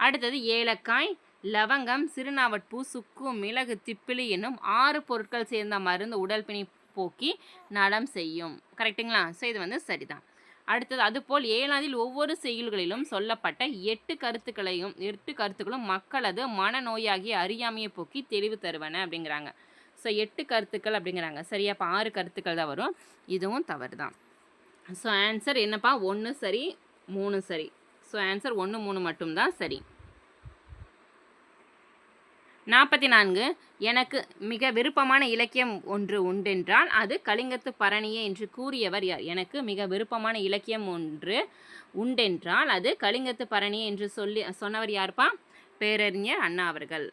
அடுத்தது ஏலக்காய், லவங்கம், சிறுநாவற்பூ, சுக்கு, மிளகு, திப்பிலி என்னும் 6 பொருட்கள் சேர்ந்த மருந்து உடல் பிணி போக்கி நலம் செய்யும். கரெக்டுங்களா? ஸோ இது வந்து சரிதான். அடுத்தது அதுபோல் ஏலாதில் ஒவ்வொரு செய்யுள்களிலும் சொல்லப்பட்ட 8 கருத்துக்களும் மக்களது மனநோயாகிய அறியாமையை போக்கி தெளிவு தருவன அப்படிங்கிறாங்க. ஸோ 8 கருத்துக்கள் அப்படிங்கிறாங்க. சரியா? அப்போ 6 கருத்துக்கள் தான் வரும். இதுவும் தவறு தான். ஸோ ஆன்சர் என்னப்பா? 1 சரி, 3 சரி. ஸோ ஆன்சர் 1, 3 மட்டும்தான் சரி. 44. எனக்கு மிக விருப்பமான இலக்கியம் ஒன்று உண்டென்றால் அது கலிங்கத்து பரணியே என்று கூறியவர் யார்? எனக்கு மிக விருப்பமான இலக்கியம் ஒன்று உண்டென்றால் அது கலிங்கத்து பரணியே என்று சொன்னவர் யார்ப்பா? பேரறிஞர் அண்ணா அவர்கள்.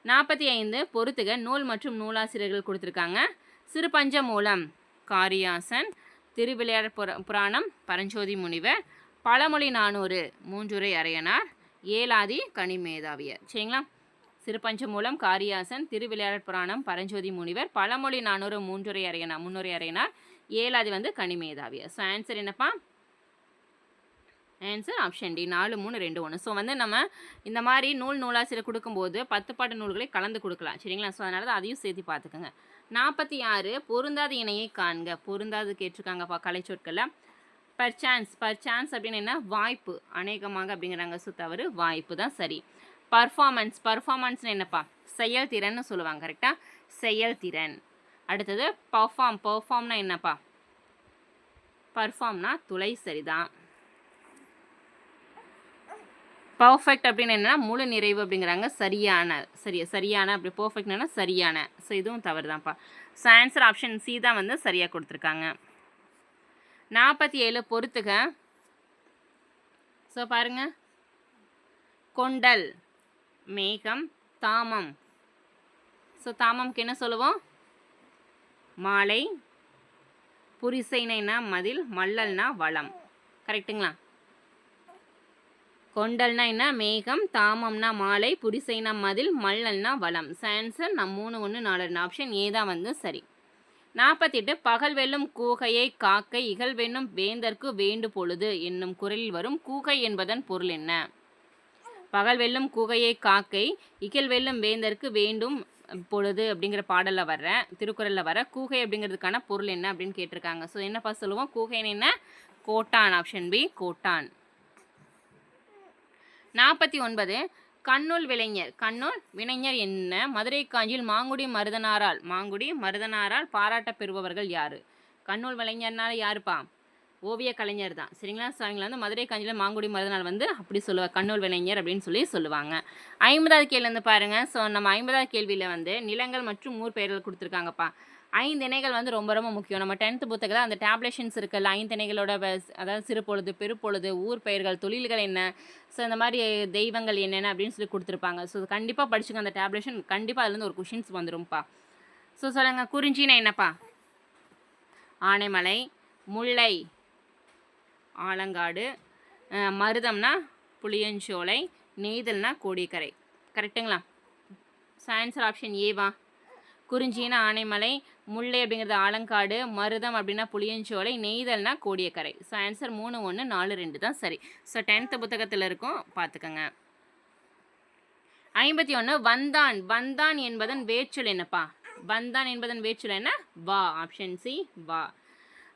45. பொறுத்துக. நூல் மற்றும் நூலாசிரியர்கள் கொடுத்துருக்காங்க. சிறுபஞ்ச மூலம் காரியாசன், திருவிளையாடற் புராணம் பரஞ்சோதி முனிவர், பழமொழி 400 மூன்றுரை அறையனார், ஏலாதி கனிமேதாவியர். சரிங்களா? சிறுபஞ்சமூலம், காரியாசன், திருவிளையாடற் புராணம், பரஞ்சோதி முனிவர், பழமொழி 400 மூன்றுரை அறையனார், முன்னுரை அறையனார், ஏலாதி வந்து கனிமேதாவியர். ஸோ ஆன்சர் என்னப்பா? Answer option D 4, 3, 2, 1. ஸோ வந்து நம்ம இந்த மாதிரி நூலாசிரியர் கொடுக்கும்போது 10 பாட்டு நூல்களை கலந்து கொடுக்கலாம். சரிங்களா? ஸோ அதனால தான் அதையும் சேர்த்து பார்த்துக்கோங்க. 46 பொருந்தாத இணையை காண்க. பொருந்தாது கேட்டிருக்காங்கப்பா கலைச்சொற்களில். பர்சான்ஸ் அப்படின்னு என்ன? வாய்ப்பு, அநேகமாக அப்படிங்கிறாங்க. ஸோ தவறு, வாய்ப்பு தான் சரி. பர்ஃபார்மன்ஸ்னு என்னப்பா? செயல்திறன்னு சொல்லுவாங்க. கரெக்டாக? செயல்திறன். அடுத்தது பர்ஃபார்ம்னா என்னப்பா? பர்ஃபார்ம்னா துளை. சரிதான். பர்ஃபெக்ட் அப்படின்னு என்னன்னா முழு நிறைவு அப்படிங்கிறாங்க. சரியான அப்படி பர்ஃபெக்ட்னா சரியான. ஸோ இதுவும் தவறு தான்ப்பா. ஸோ ஆன்சர் ஆப்ஷன் சி தான் வந்து சரியாக கொடுத்துருக்காங்க. 47 பொறுத்துக. ஸோ பாருங்க, கொண்டல், மேகம், தாமம். ஸோ தாமம்க்கு என்ன சொல்லுவோம்? மாலை. புரிசைனா மதில், மல்லல்னா வளம். கரெக்டுங்களா? கொண்டல்னா என்ன? மேகம், தாமம்னா மாலை, புரிசைனா மதில், மல்லல்னா வளம். ஆன்சர் 3, 1, 4, ஆப்ஷன் ஏ தான் வந்து சரி. 48 பகல் வெல்லும் கூகையை காக்கை இகழ் வெல்லும் வேந்தற்கு வேண்டு பொழுது என்னும் குரலில் வரும் கூகை என்பதன் பொருள் என்ன? பகல் வெல்லும் கூகையை காக்கை இகழ் வெல்லும் வேந்தற்கு வேண்டும் பொழுது அப்படிங்கிற பாடலில் வர்ற திருக்குறளில் வர கூகை அப்படிங்கிறதுக்கான பொருள் என்ன அப்படின்னு கேட்டிருக்காங்க. ஸோ என்னப்பா சொல்லுவோம்? கூகைன்னு என்ன? கோட்டான். Option B கோட்டான். 49 கண்ணுள் வினைஞர் என்ன? மதுரை காஞ்சியில் மாங்குடி மருதனாரால் பாராட்டப் பெறுபவர்கள் யாரு? கண்ணுள் விளைஞர்னால யாருப்பா? ஓவிய கலைஞர் தான். சரிங்களா? ஸோ அவங்கள வந்து மதுரை காஞ்சியில் மாங்குடி மருதனார் வந்து அப்படி சொல்லுவாங்க, கண்ணுள் விளைஞர் அப்படின்னு சொல்லுவாங்க. 50வது கேள்வி வந்து பாருங்க. ஸோ நம்ம 50வது கேள்வியில் வந்து நிலங்கள் மற்றும் ஊர் பெயர்கள் கொடுத்துருக்காங்கப்பா. 5 திணைகள் வந்து ரொம்ப ரொம்ப முக்கியம். நம்ம 10th புத்தகத்தில் அந்த டேப்லேஷன்ஸ் இருக்குல்ல, 5 திணைகளோட அதாவது சிறுபொழுது, பெருப்பொழுது, ஊர் பெயர்கள், தொழில்கள் என்ன, ஸோ இந்த மாதிரி தெய்வங்கள் என்னென்ன அப்படின்னு சொல்லி கொடுத்துருப்பாங்க. ஸோ கண்டிப்பாக படிச்சுங்க அந்த டேப்லேஷன். கண்டிப்பாக அதுலேருந்து ஒரு கொஷின்ஸ் வந்துடும்ப்பா. ஸோ சொல்லுங்கள், குறிஞ்சினா என்னப்பா? ஆனைமலை, முல்லை ஆலங்காடு, மருதம்னா புளியஞ்சோலை, நெய்தல்னா கோடியக்கரை. கரெக்டுங்களா? ஸோ ஆன்சர் ஆப்ஷன் ஏவா? குறிஞ்சினா ஆனைமலை, முல்லை அப்படிங்கிறது ஆலங்காடு, மருதம் அப்படின்னா புளியஞ்சோலை, நெய்தல்னா கோடியக்கரை. ஸோ ஆன்சர் 3, 1, 4, 2 தான் சரி. ஸோ 10th புத்தகத்தில் இருக்கும், பார்த்துக்கோங்க. 51 வந்தான் என்பதன் வேர்ச்சொல் என்னப்பா? வந்தான் என்பதன் வேர்ச்சொல் என்ன? வா. ஆப்ஷன் சி வா.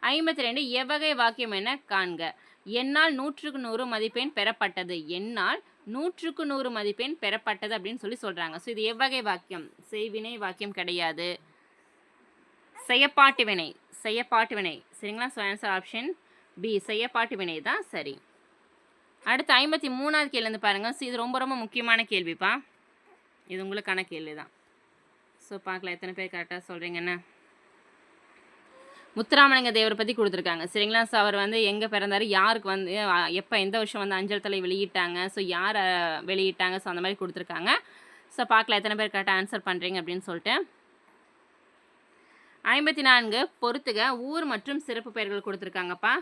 52 எவ்வகை வாக்கியம் என்ன காண்க. என்னால் 100க்கு 100 மதிப்பெண் பெறப்பட்டது. என்னால் 100க்கு 100 மதிப்பெண் பெறப்பட்டது அப்படின்னு சொல்கிறாங்க. ஸோ இது எவ்வகை வாக்கியம்? செய்வினை வாக்கியம் கிடையாது, செய்யப்பாட்டு வினை. சரிங்களா? ஸோ ஆன்சர் ஆப்ஷன் பி செய்யப்பாட்டு வினை தான் சரி. அடுத்து 53வது கேள்வி பாருங்கள். ஸோ இது ரொம்ப ரொம்ப முக்கியமான கேள்விப்பா. இது உங்களுக்கான கேள்வி தான். ஸோ பார்க்கலாம் எத்தனை பேர் கரெக்டாக சொல்கிறீங்கன்னு. முத்துராமலிங்க தேவரை பற்றி கொடுத்துருக்காங்க. சரிங்களா? ஸோ அவர் வந்து எங்கே பிறந்தார், யாருக்கு வந்து எப்போ எந்த வருஷம் வந்து அஞ்சல் தலை வெளியிட்டாங்க, ஸோ யார் வெளியிட்டாங்க, ஸோ அந்த மாதிரி கொடுத்துருக்காங்க. ஸோ பார்க்கலாம் எத்தனை பேர் கரெக்டாக ஆன்சர் பண்ணுறீங்க அப்படின்னு சொல்லிட்டு. 54 பொறுத்துக. ஊர் மற்றும் சிறப்பு பெயர்கள் கொடுத்துருக்காங்கப்பா.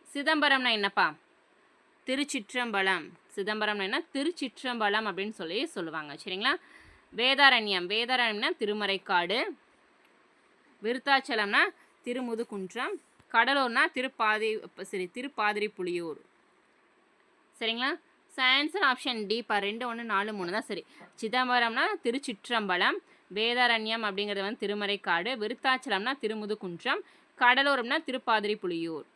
சிதம்பரம்னா என்னப்பா? திருச்சிற்றம்பலம். சிதம்பரம்னா என்ன? திருச்சிற்றம்பலம் அப்படின்னு சொல்லுவாங்க. சரிங்களா? வேதாரண்யம்னா திருமறைக்காடு. விருத்தாச்சலம்னா திருமுதுகுன்றம். கடலூர்னா திருப்பாதிரி புலியூர். சரிங்களா? ஸோ ஆன்சர் ஆப்ஷன் டி பா. 2, 1, 4, 3 தான் சரி. சிதம்பரம்னா திருச்சிற்றம்பலம், வேதாரண்யம் அப்படிங்கிறது வந்து திருமறைக்காடு, விருத்தாச்சலம்னா திருமுதுகுன்றம், கடலூர்னா திருப்பாதிரி புலியூர்.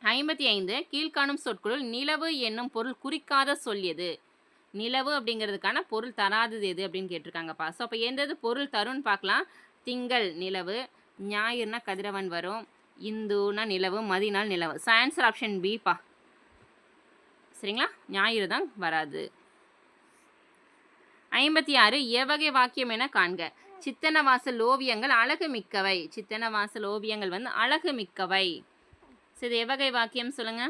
55 கீழ்காணும் சொற்களுள் நிலவு என்னும் பொருள் குறிக்காத சொல் எது? நிலவு அப்படிங்கிறதுக்கான பொருள் தராதது எது அப்படின்னு கேட்டிருக்காங்கப்பா. ஸோ அப்போ எந்தது பொருள் தரும்னு பார்க்கலாம். திங்கள் நிலவு, ஞாயிறுனா கதிரவன் வரும், இந்துனா நிலவு, மதினால் நிலவு. ஸோ ஆன்சர் ஆப்ஷன் பி பா. சரிங்களா? ஞாயிறு தான் வராது. 56 எவ்வகை வாக்கியம் என காண்க. சித்தனவாசல் ஓவியங்கள் அழகு மிக்கவை. சித்தனவாசல் ஓவியங்கள் வந்து அழகு மிக்கவை. ஸோ இது எவ்வகை வாக்கியம் சொல்லுங்க?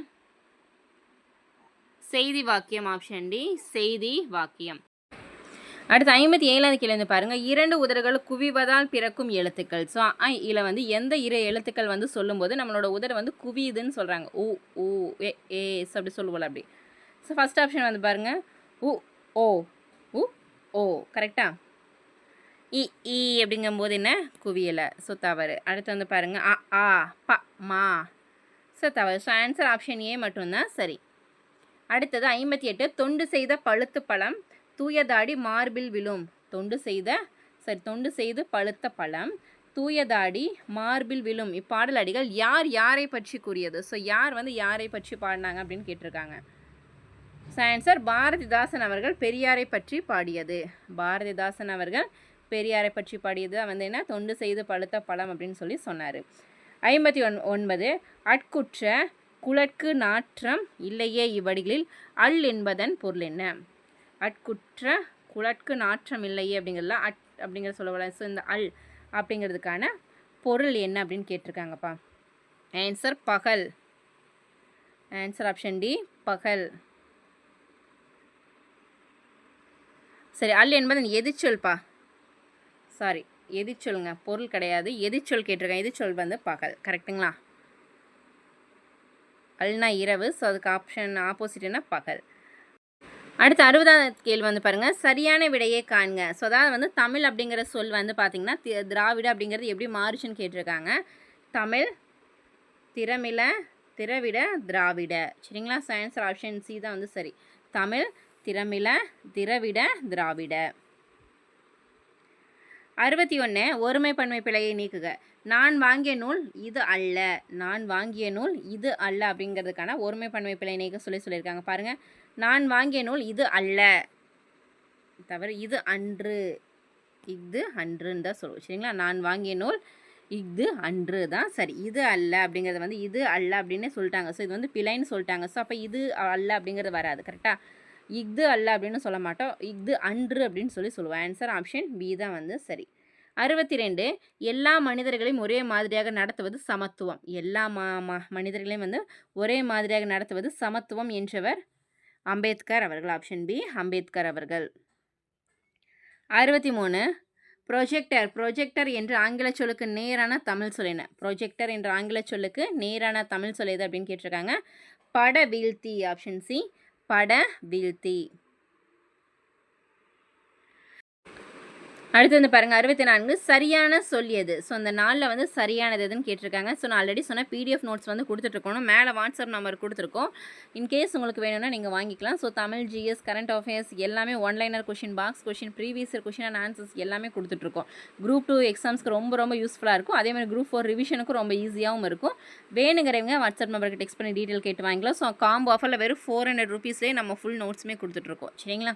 செய்தி வாக்கியம். ஆப்ஷன் டி செய்தி வாக்கியம். அடுத்து 57வது கேள்வி வந்து பாருங்கள், 2 உதடுகள் குவிவதால் பிறக்கும் எழுத்துக்கள். ஸோ இதில் வந்து எந்த இரு எழுத்துக்கள் வந்து சொல்லும்போது நம்மளோட உதடு வந்து குவியுதுன்னு சொல்கிறாங்க. உ ஊ ஏ ஏஸ் அப்படி சொல்லுவோம்ல அப்படி. ஸோ ஃபஸ்ட் ஆப்ஷன் வந்து பாருங்கள், உ ஓ உ ஓ கரெக்டா. இ ஈ அப்படிங்கும்போது என்ன குவியலை, ஸோ தவறு. அடுத்து வந்து பாருங்கள், அ ஆ ப மா, ஸோ தவறு. ஸோ ஆன்சர் ஆப்ஷன் ஏ மட்டும்தான் சரி. அடுத்தது 58, தொண்டு செய்த பழுத்து பழம் தூயதாடி மார்பில் விழும். தொண்டு செய்து பழுத்த பழம் தூயதாடி மார்பில் விழும். இப்பாடல் அடிகள் யார் யாரை பற்றி கூறியது? ஸோ யார் வந்து யாரை பற்றி பாடினாங்க அப்படின்னு கேட்டிருக்காங்க. ஸோ ஆன்சர் பாரதிதாசன் அவர்கள் பெரியாரை பற்றி பாடியது. பாரதிதாசன் அவர்கள் பெரியாரை பற்றி பாடியது வந்து என்ன, தொண்டு செய்து பழுத்த பழம் அப்படின்னு சொல்லி சொன்னார். 59, அட்குற்ற குழற்கு நாற்றம் இல்லையே இவ்வடிகளில் அல் என்பதன் பொருள் என்ன? அட்குற்ற குழற்கு நாற்றம் இல்லையே அப்படிங்கிறதுல அட் அப்படிங்கிற சொல்லவல. ஸோ இந்த அல் அப்படிங்கிறதுக்கான பொருள் என்ன அப்படின்னு கேட்டிருக்காங்கப்பா. ஆன்சர் பகல். ஆன்சர் ஆப்ஷன் டி பகல். சரி, அல் என்பது எதிர்ச்சொல்பா, சாரி எதிர்ச்சொல்லுங்க, பொருள் கிடையாது, எதிர்ச்சொல் கேட்டிருக்கேன். எதிர்ச்சொல் வந்து பகல். கரெக்டுங்களா? அல்னா இரவு, ஸோ அதுக்கு ஆப்ஷன் ஆப்போசிட் என்ன பகல். அடுத்து 60வது கேள்வி வந்து பாருங்கள், சரியான விடையை காண்க. ஸோ அதாவது வந்து தமிழ் அப்படிங்கிற சொல் வந்து பார்த்திங்கன்னா திராவிட அப்படிங்கிறது எப்படி மாறுச்சுன்னு கேட்டிருக்காங்க. தமிழ், திரமிழ, திரவிட, திராவிட. சரிங்களா? ஸோ ஆன்சர் ஆப்ஷன் சி தான் வந்து சரி. தமிழ், திரமிழ, திரவிட, திராவிட. 61, ஒருமை பன்மை பிழையை நீக்குக. நான் வாங்கிய நூல் இது அல்ல. நான் வாங்கிய நூல் இது அல்ல அப்படிங்கிறதுக்கான ஒருமை பன்மை பிழை நீக்க சொல்லியிருக்காங்க. பாருங்கள், நான் வாங்கிய நூல் இது அல்ல, தவிர இது அன்று, இது அன்றுன்னு தான் சொல்லுவோம். சரிங்களா? நான் வாங்கிய நூல் இது அன்று தான் சரி. இது அல்ல அப்படிங்கிறது வந்து இது அல்ல அப்படின்னு சொல்லிட்டாங்க. ஸோ இது வந்து பிழைன்னு சொல்லிட்டாங்க. ஸோ அப்போ இது அல்ல அப்படிங்கிறது வராது. கரெக்டாக? இது அல்ல அப்படின்னு சொல்ல மாட்டோம், இது அன்று அப்படின்னு சொல்லுவோம். ஆன்சர் ஆப்ஷன் பி தான் வந்து சரி. 62, எல்லா மனிதர்களையும் ஒரே மாதிரியாக நடத்துவது சமத்துவம். எல்லா மனிதர்களையும் வந்து ஒரே மாதிரியாக நடத்துவது சமத்துவம் என்றவர் அம்பேத்கர் அவர்கள். ஆப்ஷன் பி அம்பேத்கர் அவர்கள். 63, ப்ரொஜெக்டர் என்ற ஆங்கில சொல்லுக்கு நேரான தமிழ் சொல் என்ன? ப்ரொஜெக்டர் என்ற ஆங்கில சொல்லுக்கு நேரான தமிழ் சொல் எது அப்படின்னு கேட்டிருக்காங்க. பட வீழ்த்தி. ஆப்ஷன் சி பட வீழ்த்தி. அடுத்து வந்து பாருங்கள், 64, சரியான சொல் எது? ஸோ அந்த நாளில் வந்து சரியானது எதுன்னு கேட்டிருக்காங்க. ஸோ நான் ஆல்ரெடி சொன்ன பிடிஎஃப் நோட்ஸ் வந்து கொடுத்துட்ருக்கணும். மேலே வாட்ஸ்அப் நம்பர் கொடுத்துருக்கோம். இன்கேஸ் உங்களுக்கு வேணும்னா நீங்கள் வாங்கிக்கலாம். So Tamil, GS, current affairs எல்லாமே one liner question, box question, previous question and answers எல்லாமே கொடுத்துட்ருக்கோம். குரூப் 2 எக்ஸாம்ஸ்க்கு ரொம்ப யூஸ்ஃபுல்லாக இருக்கும். அதேமாதிரி குரூப் 4 ரிவிஷனுக்கும் ரொம்ப ஈஸியாகவும் இருக்கும். வேணுங்கிறவங்க வாட்ஸ்அப் நம்பருக்கு டெக்ஸ்ட் பண்ணி டீட்டெயில் கேட்டு வாங்கிக்கலாம். ஸோ காம்போ ஆஃபரில் வெறும் 400 ரூபீஸ்லேயே நம்ம ஃபுல் நோட்ஸுமே கொடுத்துட்ருக்கோம். சரிங்களா?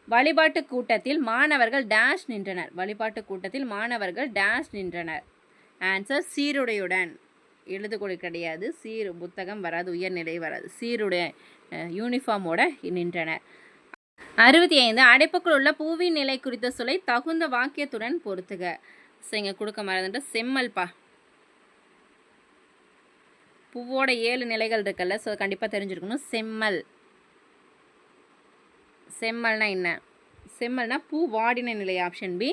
வழிபாட்டு கூட்டத்தில் மாணவர்கள் டேஷ் நின்றனர். வழிபாட்டு கூட்டத்தில் மாணவர்கள் டேஷ் நின்றனர். ஆன்சர் சீருடையுடன். எழுதுகொடி கிடையாது, சீர் புத்தகம் வராது, உயர்நிலை வராது, சீருடைய யூனிஃபார்மோட நின்றனர். 65, அடைப்புக்குள் உள்ள பூவின் நிலை குறித்த சொல்லை தகுந்த வாக்கியத்துடன் பொறுத்துக. சரிங்க, கொடுக்க மறந்துட்டு செம்மல்பா. பூவோட 7 நிலைகள் இருக்குல்ல, ஸோ கண்டிப்பாக தெரிஞ்சிருக்கணும். செம்மல். செம்மல்னா என்ன? செம்மல்னா பூ வாடின நிலை. ஆப்ஷன் பி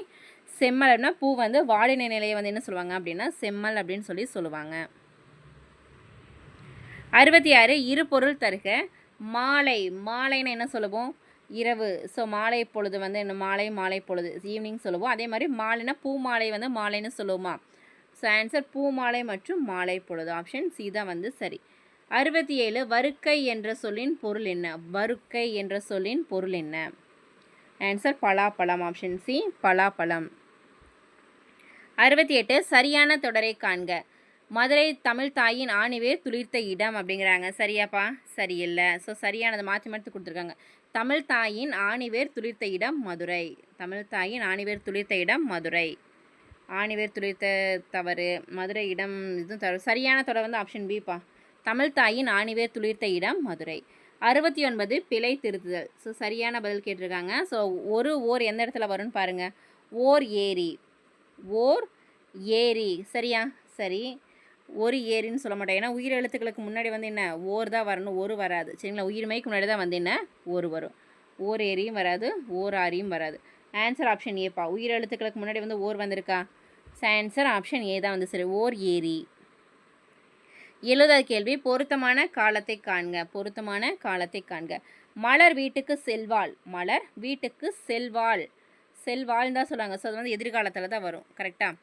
செம்மல்னா பூ வந்து வாடின நிலையை வந்து என்ன சொல்லுவாங்க அப்படின்னா செம்மல் அப்படின்னு சொல்லுவாங்க. 66, இரு பொருள் தருக. மாலை. மாலைன்னு என்ன சொல்லுவோம்? இரவு. ஸோ மாலை பொழுது வந்து என்ன? மாலை பொழுது ஈவினிங் சொல்லுவோம். அதே மாதிரி மாலைனா பூ மாலை வந்து மாலைன்னு சொல்லுவோமா? ஸோ ஆன்சர் பூ மாலை மற்றும் மாலை பொழுது. ஆப்ஷன் சி தான் வந்து சரி. 67, வருக்கை என்ற சொல்லின் பொருள் என்ன? வருக்கை என்ற சொல்லின் பொருள் என்ன? ஆன்சர் பலாப்பழம். ஆப்ஷன் சி பலாப்பழம். 68, சரியான தொடரை காண்க. மதுரை தமிழ் தாயின் ஆணிவேர் துளிர்த்த இடம் அப்படிங்கிறாங்க. சரியாப்பா? சரியில்லை. ஸோ சரியானதை மாற்றி கொடுத்துருக்காங்க. தமிழ் தாயின் ஆணிவேர் துளிர்த்த இடம் மதுரை. தமிழ் தாயின் ஆணிவேர் துளிர்த்த இடம் மதுரை. ஆணிவேர் துளிர்த்த தவறு. மதுரை இடம் இதுவும் தவறு. சரியான தொடர் வந்து ஆப்ஷன் பிப்பா. தமிழ் தாயின் ஆணிவேர் துளிர்த்த இடம் மதுரை. 69, பிழை திருத்துதல். ஸோ சரியான பதில் கேட்டிருக்காங்க. ஸோ ஓர் எந்த இடத்துல வரும்னு பாருங்கள். ஓர் ஏரி. ஓர் ஏரி. சரியா? சரி. ஒரு ஏரின்னு சொல்ல மாட்டேன், ஏன்னா உயிர் எழுத்துக்களுக்கு முன்னாடி வந்து என்ன ஓர் தான் வரணும், ஒரு வராது. சரிங்களா? உயிர்மைக்கு முன்னாடி தான் வந்து என்ன ஒரு வரும். ஓர் ஏரியும் வராது, ஓர் ஆரியும் வராது. ஆன்சர் ஆப்ஷன் ஏப்பா. உயிரெழுத்துக்களுக்கு முன்னாடி வந்து ஓர் வந்திருக்கா? ஆன்சர் ஆப்ஷன் ஏ தான் வந்து சரி. ஓர் ஏரி. 70வது கேள்வி, பொருத்தமான காலத்தை காண்க. பொருத்தமான காலத்தை காண்க. மலர் வீட்டுக்கு செல்வாள். மலர் வீட்டுக்கு செல்வாள். செல்வாள்னு தான் சொல்லுவாங்க. ஸோ அது வந்து எதிர்காலத்தில் தான் வரும். கரெக்டாக?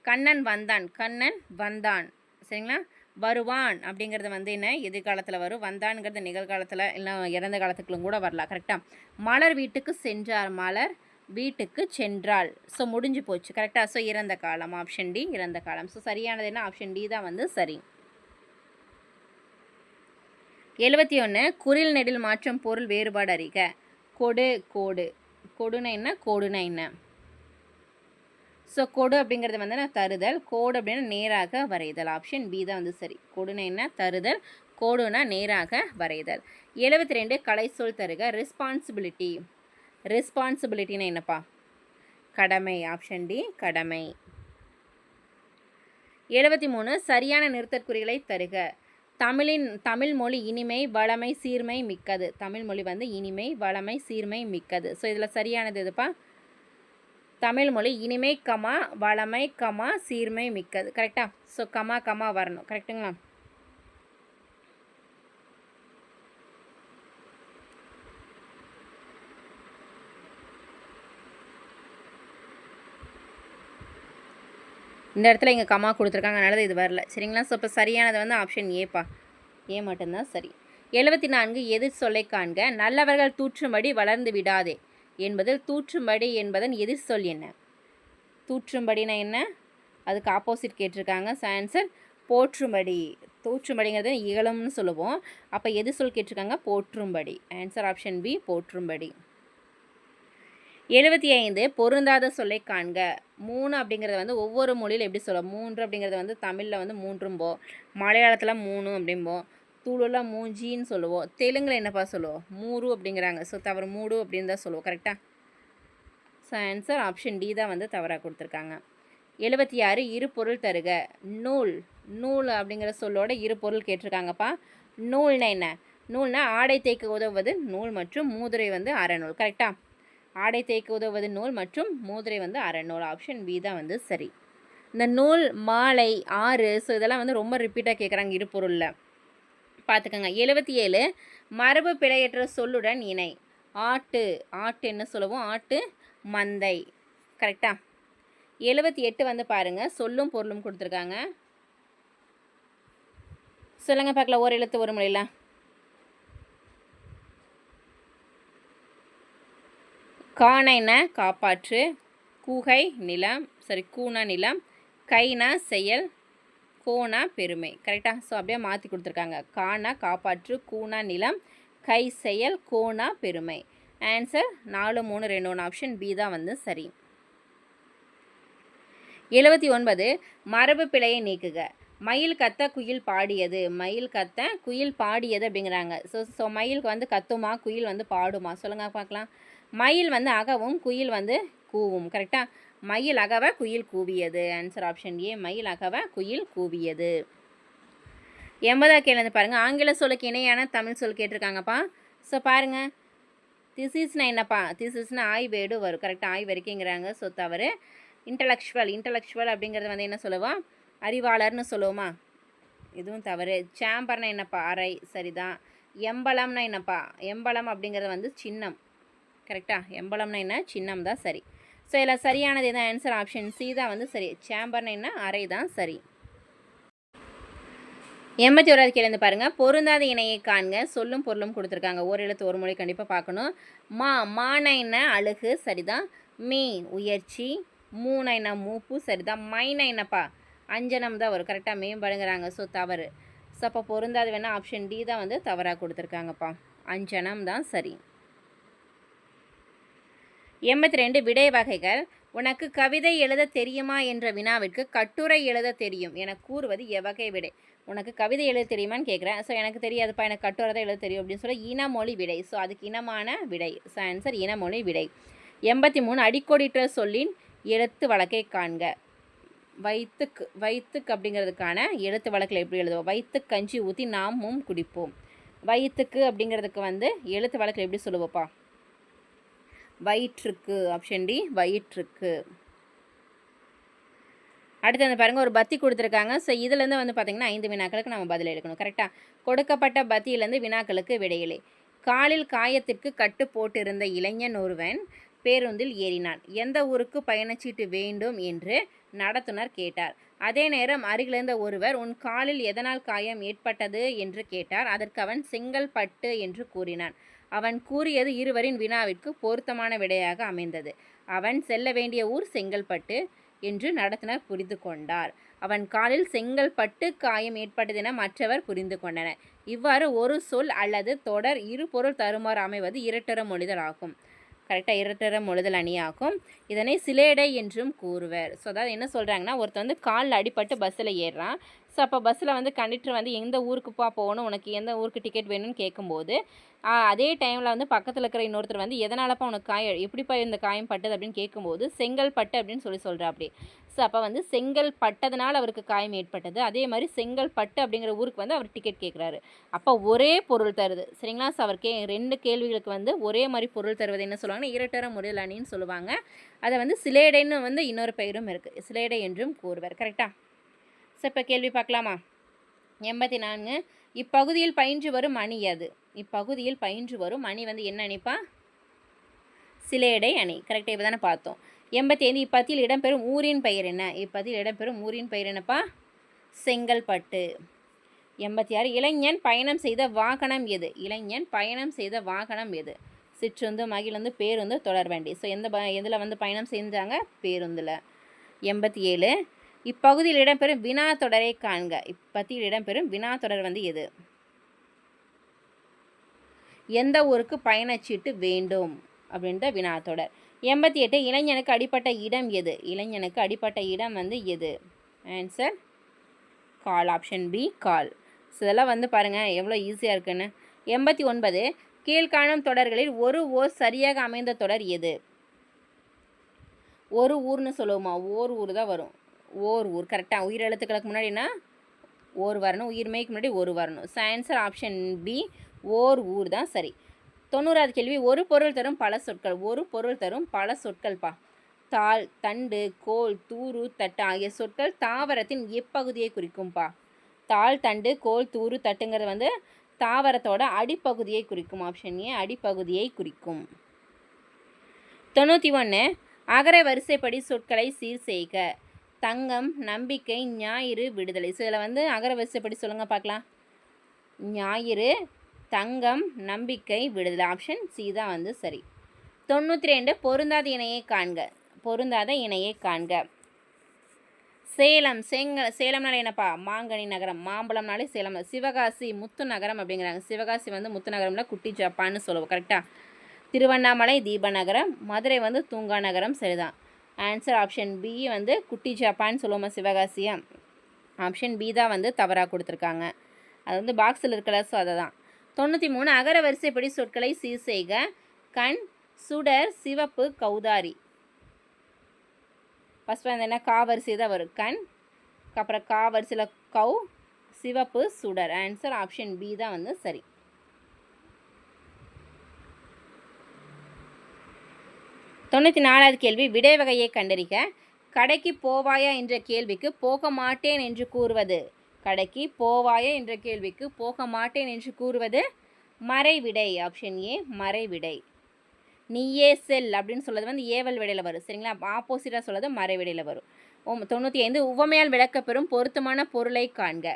கண்ணன் வந்தான். கண்ணன் வந்தான். சரிங்களா? வருவான் அப்படிங்கிறது வந்து என்ன, எதிர்காலத்தில் வரும். வந்தான்ங்கிறது நிகழ்காலத்தில் இல்லை இறந்த காலத்துக்குள்ளும் கூட வரலாம். கரெக்டாக? மலர் வீட்டுக்கு சென்றார். மலர் வீட்டுக்கு சென்றாள். ஸோ முடிஞ்சு போச்சு. கரெக்டாக? ஸோ இறந்த காலம். ஆப்ஷன் டி இறந்த காலம். ஸோ சரியானது என்ன? ஆப்ஷன் டி தான் வந்து சரி. 71 குறில் நெடில் மாற்றம் பொருள் வேறுபாடு அறிக. கொடு கோடு. கொடுனா என்ன, கோடுனா என்ன? ஸோ கொடு அப்படிங்கிறது வந்து தருதல், கோடு அப்படின்னா நேராக வரைதல். ஆப்ஷன் பி தான் வந்து சரி. கொடுனா என்ன, தருதல், கோடுனா நேராக வரைதல். 72 கலை சொல் தருக. ரெஸ்பான்சிபிலிட்டி. ரெஸ்பான்சிபிலிட்டினா என்னப்பா? கடமை. ஆப்ஷன் டி கடமை. 73 சரியான நிறுத்தற்குறிகளை தருக. தமிழ் மொழி இனிமை வளமை சீர்மை மிக்கது. தமிழ் மொழி வந்து இனிமை வளமை சீர்மை மிக்கது. ஸோ இதில் சரியானது எதுப்பா? தமிழ் மொழி இனிமை கமா வளமை கமா சீர்மை மிக்கது. கரெக்டா? ஸோ கமா கமா வரணும். கரெக்டுங்களா? இந்த இடத்துல இங்கே கமா கொடுத்துருக்காங்க, அதனால இது வரல. சரிங்களா? ஸோ இப்போ சரியானது வந்து ஆப்ஷன் ஏப்பா. ஏ மட்டும்தான் சரி. 74 எதிர் சொல்லை காண்க. நல்லவர்கள் தூற்றும்படி வளர்ந்து விடாதே என்பதில் தூற்றும்படி என்பதன் எதிர் சொல் என்ன? தூற்றும்படினா என்ன? அதுக்கு ஆப்போசிட் கேட்டிருக்காங்க. ஆன்சர் போற்றும்படி. தூற்றும்படிங்கிறது இகழும்னு சொல்லுவோம். அப்போ எது சொல் கேட்டிருக்காங்க? போற்றும்படி. ஆன்சர் ஆப்ஷன் பி போற்றும்படி. 75 பொருந்தாத சொல்லை காண்க. 3 அப்படிங்கிறது வந்து ஒவ்வொரு மொழியில் எப்படி சொல்லுவோம்? 3 அப்படிங்கிறது வந்து தமிழில் வந்து 3ம்போம், மலையாளத்தில் 3 அப்படிம்போம், தூளுல மூஞ்சின்னு சொல்லுவோம், தெலுங்கில் என்னப்பா சொல்லுவோம்? 3 அப்படிங்கிறாங்க. ஸோ தவறு, 3 அப்படின்னு தான் சொல்லுவோம். கரெக்டாக? ஸோ ஆன்சர் ஆப்ஷன் டி தான் வந்து தவறாக கொடுத்துருக்காங்க. 76 இரு பொருள் தருக. நூல். நூல் அப்படிங்கிற சொல்லோட இரு பொருள் கேட்டிருக்காங்கப்பா. நூல்னா என்ன? நூல்னா ஆடை தேய்க்க உதவுவது நூல் மற்றும் மூதுரை வந்து அறநூல். கரெக்டாக? ஆடை தேய்க்க உதவுவது நூல் மற்றும் மூதுரை வந்து அறநூல். ஆப்ஷன் பி தான் வந்து சரி. இந்த நூல், மாலை, ஆறு, ஸோ இதெல்லாம் வந்து ரொம்ப ரிப்பீட்டாக கேட்குறாங்க இரு பொருளில். பார்த்துக்கோங்க. 77 மரபு பிழையற்ற சொல்லுடன் இணை. ஆட்டு. ஆட்டு என்ன சொல்லுவோம்? ஆட்டு மந்தை. கரெக்டாக? 78 வந்து பாருங்கள், சொல்லும் பொருளும் கொடுத்துருக்காங்க. சொல்லுங்கள் பார்க்கலாம், ஒரு எழுத்து ஒரு மொழியில். காணைனா காப்பாற்று, கூகை நிலம், சரி கூனா நிலம், கைனா செயல், கோனா பெருமை. கரெக்டாக? ஸோ அப்படியே மாற்றி கொடுத்துருக்காங்க. கானா காப்பாற்று, கூனா நிலம், கை செயல், கோனா பெருமை. ஆன்சர் 4 3 2 1 ஆப்ஷன் பி தான் வந்து சரி. 79 மரபு பிழையை நீக்குக. மயில் கத்த குயில் பாடியது. மயில் கத்த குயில் பாடியது அப்படிங்கிறாங்க. ஸோ மயிலுக்கு வந்து கத்துமா, குயில் வந்து பாடுமா? சொல்லுங்கள் பார்க்கலாம். மயில் வந்து அகவும், குயில் வந்து கூவும். கரெக்டாக? மயில் அகவ குயில் கூவியது. ஆன்சர் ஆப்ஷன் ஏ மயில் அகவ குயில் கூவியது. 80 கேள்வி பாருங்கள், ஆங்கில சொல்லுக்கு இணையான தமிழ் சொல் கேட்டிருக்காங்கப்பா. ஸோ பாருங்கள், திசிஸ்னா என்னப்பா? திசிஸ்னா ஆய்வேடு வரும். கரெக்டாக? ஆய் வரைக்குங்கிறாங்க. ஸோ தவறு. இன்டலெக்சுவல் அப்படிங்கிறது வந்து என்ன சொல்லுவோம்? அறிவாளர்னு சொல்லுவோமா? இதுவும் தவறு. சேம்பர்னா என்னப்பா? அறை. சரிதான். எம்பளம்னா என்னப்பா? எம்பளம் அப்படிங்கிறது வந்து சின்னம். கரெக்டாக? எம்பளம்னா என்ன? சின்னம் தான் சரி. ஸோ இதில் சரியானது எதுவும் ஆன்சர் ஆப்ஷன் சி தான் வந்து சரி. சேம்பர்னா என்ன? அறை தான் சரி. 81 கேள்வி பாருங்கள், பொருந்தாத இணையை காண்க. சொல்லும் பொருளும் கொடுத்துருக்காங்க. ஒரு எழுத்து ஒரு மொழி கண்டிப்பாக பார்க்கணும். மானா என்ன? அழகு. சரிதான். மீ உயர்ச்சி. மூனா என்ன? மூப்பு. சரிதான். மைனா என்னப்பா? அஞ்சனம் தான் வரும். கரெக்டாக? மேம்படுங்கிறாங்க. ஸோ தவறு. ஸோ அப்போ பொருந்தாது வேணால் ஆப்ஷன் டி தான் வந்து தவறாக கொடுத்துருக்காங்கப்பா. அஞ்சனம் தான் சரி. 82 விடை வகைகள். உனக்கு கவிதை எழுத தெரியுமா என்ற வினாவிற்கு கட்டுரை எழுத தெரியும் என கூறுவது எவ்வகை விடை? உனக்கு கவிதை எழுத தெரியுமான்னு கேட்குறேன். ஸோ எனக்கு தெரியாதுப்பா, எனக்கு கட்டுரை தான் எழுத தெரியும் அப்படின்னு சொல்ல இனமொழி விடை. ஸோ அதுக்கு இனமான விடை. ஸோ ஆன்சர் இனமொழி விடை. 83 அடிக்கோடிட்ட சொல்லின் எழுத்து வழக்கை காண்க. வைத்துக்கு அப்படிங்கிறதுக்கான எழுத்து வழக்கில் எப்படி எழுதுவோம்? வைத்து கஞ்சி ஊற்றி நாமும் குடிப்போம். வயிற்றுக்கு அப்படிங்கிறதுக்கு வந்து எழுத்து வழக்கில் எப்படி சொல்லுவோப்பா? வயிற்றுக்கு. ஆப்ஷன் டி வயிற்றுக்கு. அடுத்து வந்து பாருங்கள், ஒரு பத்தி கொடுத்துருக்காங்க. ஸோ இதுலேருந்து வந்து பார்த்திங்கன்னா 5 வினாக்களுக்கு நம்ம பதில் எடுக்கணும். கரெக்டாக கொடுக்கப்பட்ட பத்தியிலேருந்து வினாக்களுக்கு விடையிலே. காலில் காயத்திற்கு கட்டு போட்டிருந்த இளைஞன் ஒருவன் பேருந்தில் ஏறினான். எந்த ஊருக்கு பயணச்சீட்டு வேண்டும் என்று நடத்துனர் கேட்டார். அதே நேரம் அருகிலிருந்த ஒருவர், உன் காலில் எதனால் காயம் ஏற்பட்டது என்று கேட்டார். அதற்கு அவன் செங்கல்பட்டு என்று கூறினான். அவன் கூறியது இருவரின் வினாவிற்கு பொருத்தமான விடையாக அமைந்தது. அவன் செல்ல வேண்டிய ஊர் செங்கல்பட்டு என்று நடத்துனர் புரிந்து கொண்டார். அவன் காலில் செங்கல்பட்டு காயம் ஏற்பட்டதென மற்றவர் புரிந்து கொண்டனர். இவ்வாறு ஒரு சொல் அல்லது தொடர் இரு பொருள் தருமாறு அமைவது இரட்டர மொழிதல் ஆகும். கரெக்டாக இரட்டர மொழிதல் அணியாகும். இதனை சிலேடை என்றும் கூறுவர். ஸோ அதாவது என்ன சொல்கிறாங்கன்னா, ஒருத்தர் வந்து காலில் அடிபட்டு பஸ்ஸில் ஏறுறான். ஸோ அப்போ பஸ்ஸில் வந்து கண்டக்டர் வந்து எந்த ஊருக்குப்பா போகணும், உனக்கு எந்த ஊருக்கு டிக்கெட் வேணும்னு கேட்கும்போது அதே டைமில் வந்து பக்கத்தில் இருக்கிற இன்னொருத்தர் வந்து எதனாலப்பா உனக்கு எப்படிப்பா இந்த காயம் பட்டது அப்படின்னு கேட்கும்போது செங்கல்பட்டு அப்படின்னு சொல்கிறா அப்படி. ஸோ அப்போ வந்து செங்கல் பட்டதுனால அவருக்கு காயம் ஏற்பட்டது. அதே மாதிரி செங்கல்பட்டு அப்படிங்கிற ஊருக்கு வந்து அவர் டிக்கெட் கேட்குறாரு. அப்போ ஒரே பொருள் தருது. சரிங்களா? ஸோ அவர் 2 கேள்விகளுக்கு வந்து ஒரே மாதிரி பொருள் தருவது என்ன சொல்லுவாங்கன்னா இரட்டர மொழிதல் அணின்னு சொல்லுவாங்க. அதை வந்து சிலேடைன்னு வந்து இன்னொரு பெயரும் இருக்குது. சிலேடை என்றும் கூறுவர். கரெக்டாக? ஸோ இப்போ கேள்வி பார்க்கலாமா? 84. இப்பகுதியில் பயின்று வரும் அணி அது. இப்பகுதியில் பயின்று வரும் அணி வந்து என்ன அணிப்பா? சிலேடை அணி. கரெக்டாக இப்போ தானே பார்த்தோம். 85. இப்பத்தியில் இடம்பெறும் ஊரின் பெயர் என்ன? இப்பத்தியில் இடம்பெறும் ஊரின் பெயர் என்னப்பா? செங்கல்பட்டு. 86. இளைஞன் பயணம் செய்த வாகனம் எது? இளைஞன் பயணம் செய்த வாகனம் எது? சிற்றுந்து, மகிழுந்து, பேருந்து, தொடர்வண்டி. ஸோ எதில் வந்து பயணம் செஞ்சாங்க? பேருந்தில். 87. இப்பகுதியில் இடம்பெறும் வினா தொடரை காண்க. இப்பத்தியில் இடம்பெறும் வினா தொடர் வந்து எது? எந்த ஊருக்கு பயணச்சீட்டு வேண்டும் அப்படின்ற வினா தொடர். 88. இளைஞனுக்கு அடிப்பட்ட இடம் எது? இளைஞனுக்கு அடிப்பட்ட இடம் வந்து எது? ஆன்சர் கால். ஆப்ஷன் பி கால். ஸோ இதெல்லாம் வந்து பாருங்கள் எவ்வளோ ஈஸியாக இருக்குன்னு. 89. கீழ்காணும் தொடர்களில் ஒரு ஓர் சரியாக அமைந்த தொடர் எது? ஒரு ஊர்னு சொல்லுவோமா? ஓர் ஊர் தான் வரும். ஓர் ஊர். கரெக்டாக. உயிரெழுத்துக்களுக்கு முன்னாடினா ஓர் வரணும், உயிர்மெய்க்கு முன்னாடி ஒரு வரணும். ஸோ ஆன்சர் ஆப்ஷன் பி ஓர் ஊர் தான் சரி. 90வது கேள்வி, ஒரு பொருள் தரும் பல சொற்கள். ஒரு பொருள் தரும் பல சொற்கள்ப்பா. தாள், தண்டு, கோல், தூறு, தட்டு ஆகிய சொற்கள் தாவரத்தின் எப்பகுதியை குறிக்கும்பா? தாள், தண்டு, கோல், தூறு, தட்டுங்கிறது வந்து தாவரத்தோட அடிப்பகுதியை குறிக்கும். ஆப்ஷன் ஏ அடிப்பகுதியை குறிக்கும். 91. அகர வரிசைப்படி சொற்களை சீர் செய்க. தங்கம், நம்பிக்கை, ஞாயிறு, விடுதலை. ஸோ இதில் வந்து அகர வரிசைப்படி சொல்லுங்கள் பார்க்கலாம். ஞாயிறு, தங்கம், நம்பிக்கை, விடுதலை. ஆப்ஷன் சி தான் வந்து சரி. 92. பொருந்தாத இணையை காண்க. பொருந்தாத இணையை காண்க. சேலம். சேலம்னாலே என்னப்பா? மாங்கனி நகரம். மாம்பழம்னாலே சேலம். சிவகாசி முத்து நகரம் அப்படிங்கிறாங்க. சிவகாசி வந்து முத்து நகரம்ல குட்டி ஜப்பான்னு சொல்லுவோம். கரெக்டாக? திருவண்ணாமலை தீபநகரம். மதுரை வந்து தூங்கா நகரம். சரிதான். ஆன்சர் ஆப்ஷன் பி வந்து குட்டி ஜப்பான்னு சொல்லுவோமா சிவகாசியா? ஆப்ஷன் பி தான் வந்து தவறாக கொடுத்துருக்காங்க. அது வந்து பாக்ஸில் இருக்கல. ஸோ அதை தான். 93. அகர வரிசைப்படி சொற்களை சீர் செய்க. கண், சுடர், சிவப்பு, கௌதாரி. ஃபஸ்ட் வந்து என்ன? கா வரிசை தான் வரும். கண், அப்புறம் கா வரிசையில் கௌ, சிவப்பு, சுடர். ஆன்சர் ஆப்ஷன் பி தான் வந்து சரி. 94வது கேள்வி, விடை வகையை கண்டறிக. கடைக்கு போவாயா என்ற கேள்விக்கு போக மாட்டேன் என்று கூறுவது. கடைக்கு போவாயா என்ற கேள்விக்கு போக மாட்டேன் என்று கூறுவது மறைவிடை. Option A மறைவிடை. நீயே செல் அப்படின்னு சொல்கிறது வந்து ஏவல் விடையில் வரும். சரிங்களா? ஆப்போசிட்டாக சொல்கிறது மறைவிடையில் வரும். 95. உவமையால் விளக்கப்பெறும் பொருத்தமான பொருளை காண்க.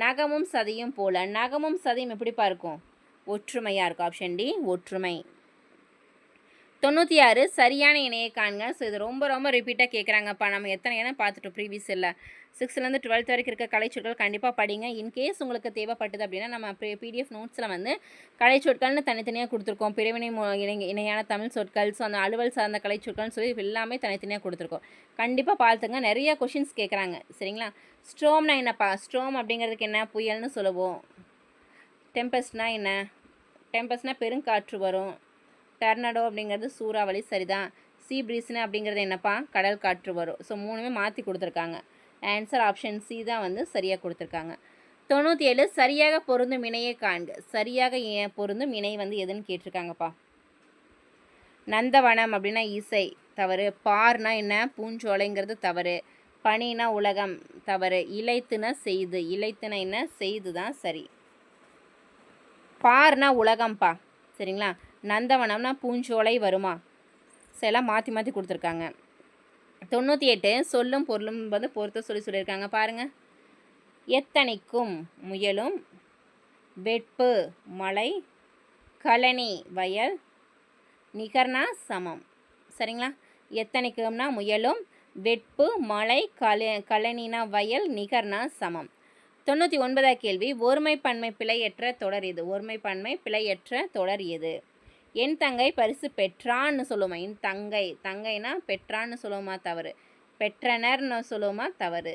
நகமும் சதையும் போல. நகமும் சதையும் எப்படிப்பா இருக்கும்? ஒற்றுமையாக இருக்கும். ஆப்ஷன் டி ஒற்றுமை. 96. சரியான இணையை காண்க. ஸோ இது ரொம்ப ரொம்ப ரிப்பீட்டாக கேட்குறாங்கப்பா. நம்ம எத்தனை இணை பார்த்துட்டோம் ப்ரீவியஸ் இல்லை. 6லேருந்து 12th வரைக்கும் இருக்க கலைச்சொற்கள் கண்டிப்பாக படிங்க. இன்கேஸ் உங்களுக்கு தேவைப்பட்டது அப்படின்னா நம்ம பிடிஎஃப் நோட்ஸில் வந்து கலைச்சொற்கள்னு தனித்தனியாக கொடுத்துருக்கோம். பிரிவினை இணையான தமிழ் சொற்கள், ஸோ அந்த அலுவல் சார்ந்த கலைச்சொற்கள்னு சொல்லி எல்லாமே தனித்தனியாக கொடுத்துருக்கோம். கண்டிப்பாக பார்த்துங்க. நிறைய கொஷின்ஸ் கேட்குறாங்க. சரிங்களா? ஸ்ட்ரோம்னா என்னப்பா? ஸ்ட்ரோம் அப்படிங்கிறதுக்கு என்ன? புயல்னு சொல்லுவோம். டெம்பஸ்ட்னா என்ன? டெம்பஸ்ட்னா பெருங்காற்று வரும். டர்னடோ அப்படிங்கிறது சூறாவளி. சரிதான். சீ ப்ரீஸ்னு அப்படிங்கிறது என்னப்பா? கடல் காற்று வரும். ஸோ 3மே மாற்றி கொடுத்துருக்காங்க. ஆன்சர் ஆப்ஷன் சி தான் வந்து சரியாக கொடுத்துருக்காங்க. 97. சரியாக பொருந்தும் இணையை காண்க. சரியாக பொருந்தும் இணை வந்து எதுன்னு கேட்டிருக்காங்கப்பா. நந்தவனம் அப்படின்னா இசை தவறு. பார்னா என்ன பூஞ்சோலைங்கிறது தவறு. பனினா உலகம் தவறு. இலைத்துனா செய்து, இலைத்துனா என்ன செய்து தான் சரி. பார்னா உலகம்ப்பா சரிங்களா. நந்தவனம்னா பூஞ்சோலை வருமா. சில மாற்றி மாற்றி கொடுத்துருக்காங்க. 98 சொல்லும் பொருளும் வந்து பொறுத்த சொல்லியிருக்காங்க பாருங்கள். எத்தனைக்கும் முயலும் வெட்பு மலை கழனி வயல் நிகர்னா சமம் சரிங்களா. எத்தனைக்கும்னா முயலும் வெட்பு மலை கழனினா வயல் நிகர்னா சமம். 99 கேள்வி ஒருமைப்பன்மை பிழையற்ற தொடர் எது. ஒருமைப்பன்மை பிழையற்ற தொடர் எது. என் தங்கை பரிசு பெற்றான்னு சொல்லுவோமா. என் தங்கை தங்கைனா பெற்றான்னு சொல்லுவோமா தவறு. பெற்றனர்னு சொல்லுவோமா தவறு.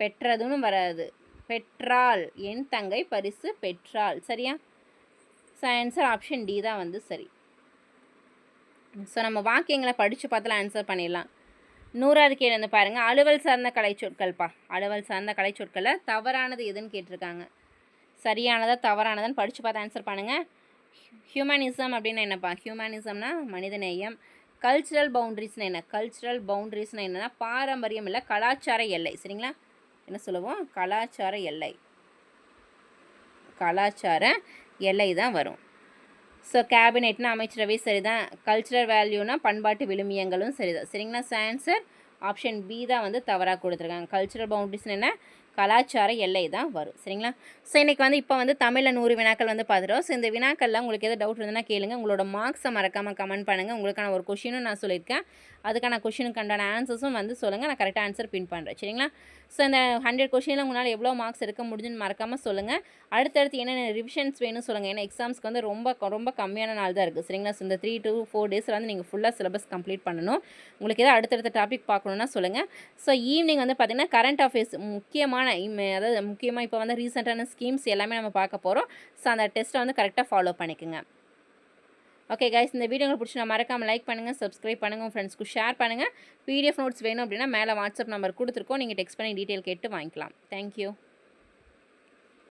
பெற்றதுன்னு வராது. பெற்றாள் என் தங்கை பரிசு பெற்றாள் சரியா. ஸோ ஆன்சர் ஆப்ஷன் டி தான் வந்து சரி. ஸோ நம்ம வாக்கியங்களை படித்து பார்த்தாலும் ஆன்சர் பண்ணிடலாம். 100வது கேள்வி வந்து பாருங்கள். அலுவல் சார்ந்த கலைச்சொற்கள்ப்பா. அலுவல் சார்ந்த கலைச்சொற்களை தவறானது எதுன்னு கேட்டிருக்காங்க. சரியானதா தவறானதான்னு படித்து பார்த்து ஆன்சர் பண்ணுங்கள். ஹியூமனிசம் அப்படின்னு என்னப்பா. ஹியூமனிசம்னா மனிதநேயம். கல்ச்சுரல் பவுண்ட்ரிஸ்னு என்ன. கல்ச்சுரல் பவுண்ட்ரிஸ்னு என்னன்னா பாரம்பரியம் இல்லை கலாச்சார எல்லை சரிங்களா. என்ன சொல்லுவோம் கலாச்சார எல்லை. கலாச்சார எல்லை தான் வரும். ஸோ கேபினெட்னா அமைச்சரவை சரிதான். கல்ச்சுரல் வேல்யூனா பண்பாட்டு விழுமியங்களும் சரிதான் சரிங்களா. ஸோ ஆன்சர் ஆப்ஷன் பி தான் வந்து தவறாக கொடுத்துருக்காங்க. கல்ச்சுரல் பவுண்ட்ரிஸ்னு என்ன கலாச்சார எல்லை தான் வரும் சரிங்களா. ஸோ இன்றைக்கி வந்து இப்போ வந்து தமிழில் 100 வினாக்கள் வந்து பார்த்துட்டோம். ஸோ இந்த வினாக்களில் உங்களுக்கு எதாவது டவுட் இருந்ததுன்னா கேளுங்க. உங்களோட மார்க்ஸை மறக்காமல் கமெண்ட் பண்ணுங்கள். உங்களுக்கான ஒரு கொஷினும் நான் சொல்லியிருக்கேன். அதுக்கான கொஷினுக்கான ஆன்சர்ஸும் வந்து சொல்லுங்கள். நான் கரெக்டாக ஆன்சர் பின் பண்ணுறேன் சரிங்களா. ஸோ இந்த 100 கொஷினில் உங்களால் எவ்வளோ மார்க்ஸ் எடுக்க முடிஞ்சுன்னு மறக்காமல் சொல்லுங்கள். அடுத்தடுத்து என்னென்ன ரிவிஷன்ஸ் வேணும்னு சொல்லுங்கள். ஏன்னா எக்ஸாம்ஸ்க்கு வந்து ரொம்ப கம்மியான நாள் தான் இருக்குது சரிங்களா. ஸோ இந்த 3 to 4 டேஸில் வந்து நீங்கள் ஃபுல்லாக சிலபஸ் கம்ப்ளீட் பண்ணணும். உங்களுக்கு எதாவது அடுத்தடுத்த டாபிக் பார்க்கணுன்னா சொல்லுங்கள். ஸோ ஈவினிங் வந்து பார்த்திங்கன்னா கரண்ட் அஃபேர்ஸ் முக்கியமான அதாவது முக்கியமாக இப்போ வந்து ரீசெண்டான ஸ்கீம்ஸ் எல்லாமே நம்ம பார்க்க போகிறோம். ஸோ அந்த டெஸ்ட்டை வந்து கரெக்டாக ஃபாலோ பண்ணிக்கோங்க. ஓகே கைஸ், இந்த வீடியோ உங்களுக்கு பிடிச்சி மறக்காமல் லைக் பண்ணுங்கள், சப்ஸ்கிரைப் பண்ணுங்கள், உங்கள் ஃப்ரெண்ட்ஸ்க்கு ஷேர் பண்ணுங்கள். பிடிஎஃப் நோட்ஸ் வேணும் அப்படின்னா மேலே வாட்ஸ்அப் நம்பர் கொடுத்துருக்கோம். நீங்கள் டெக்ஸ்ட் பண்ணி டீட்டெயில் கேட்டு வாங்கிக்கலாம். தேங்க்யூ.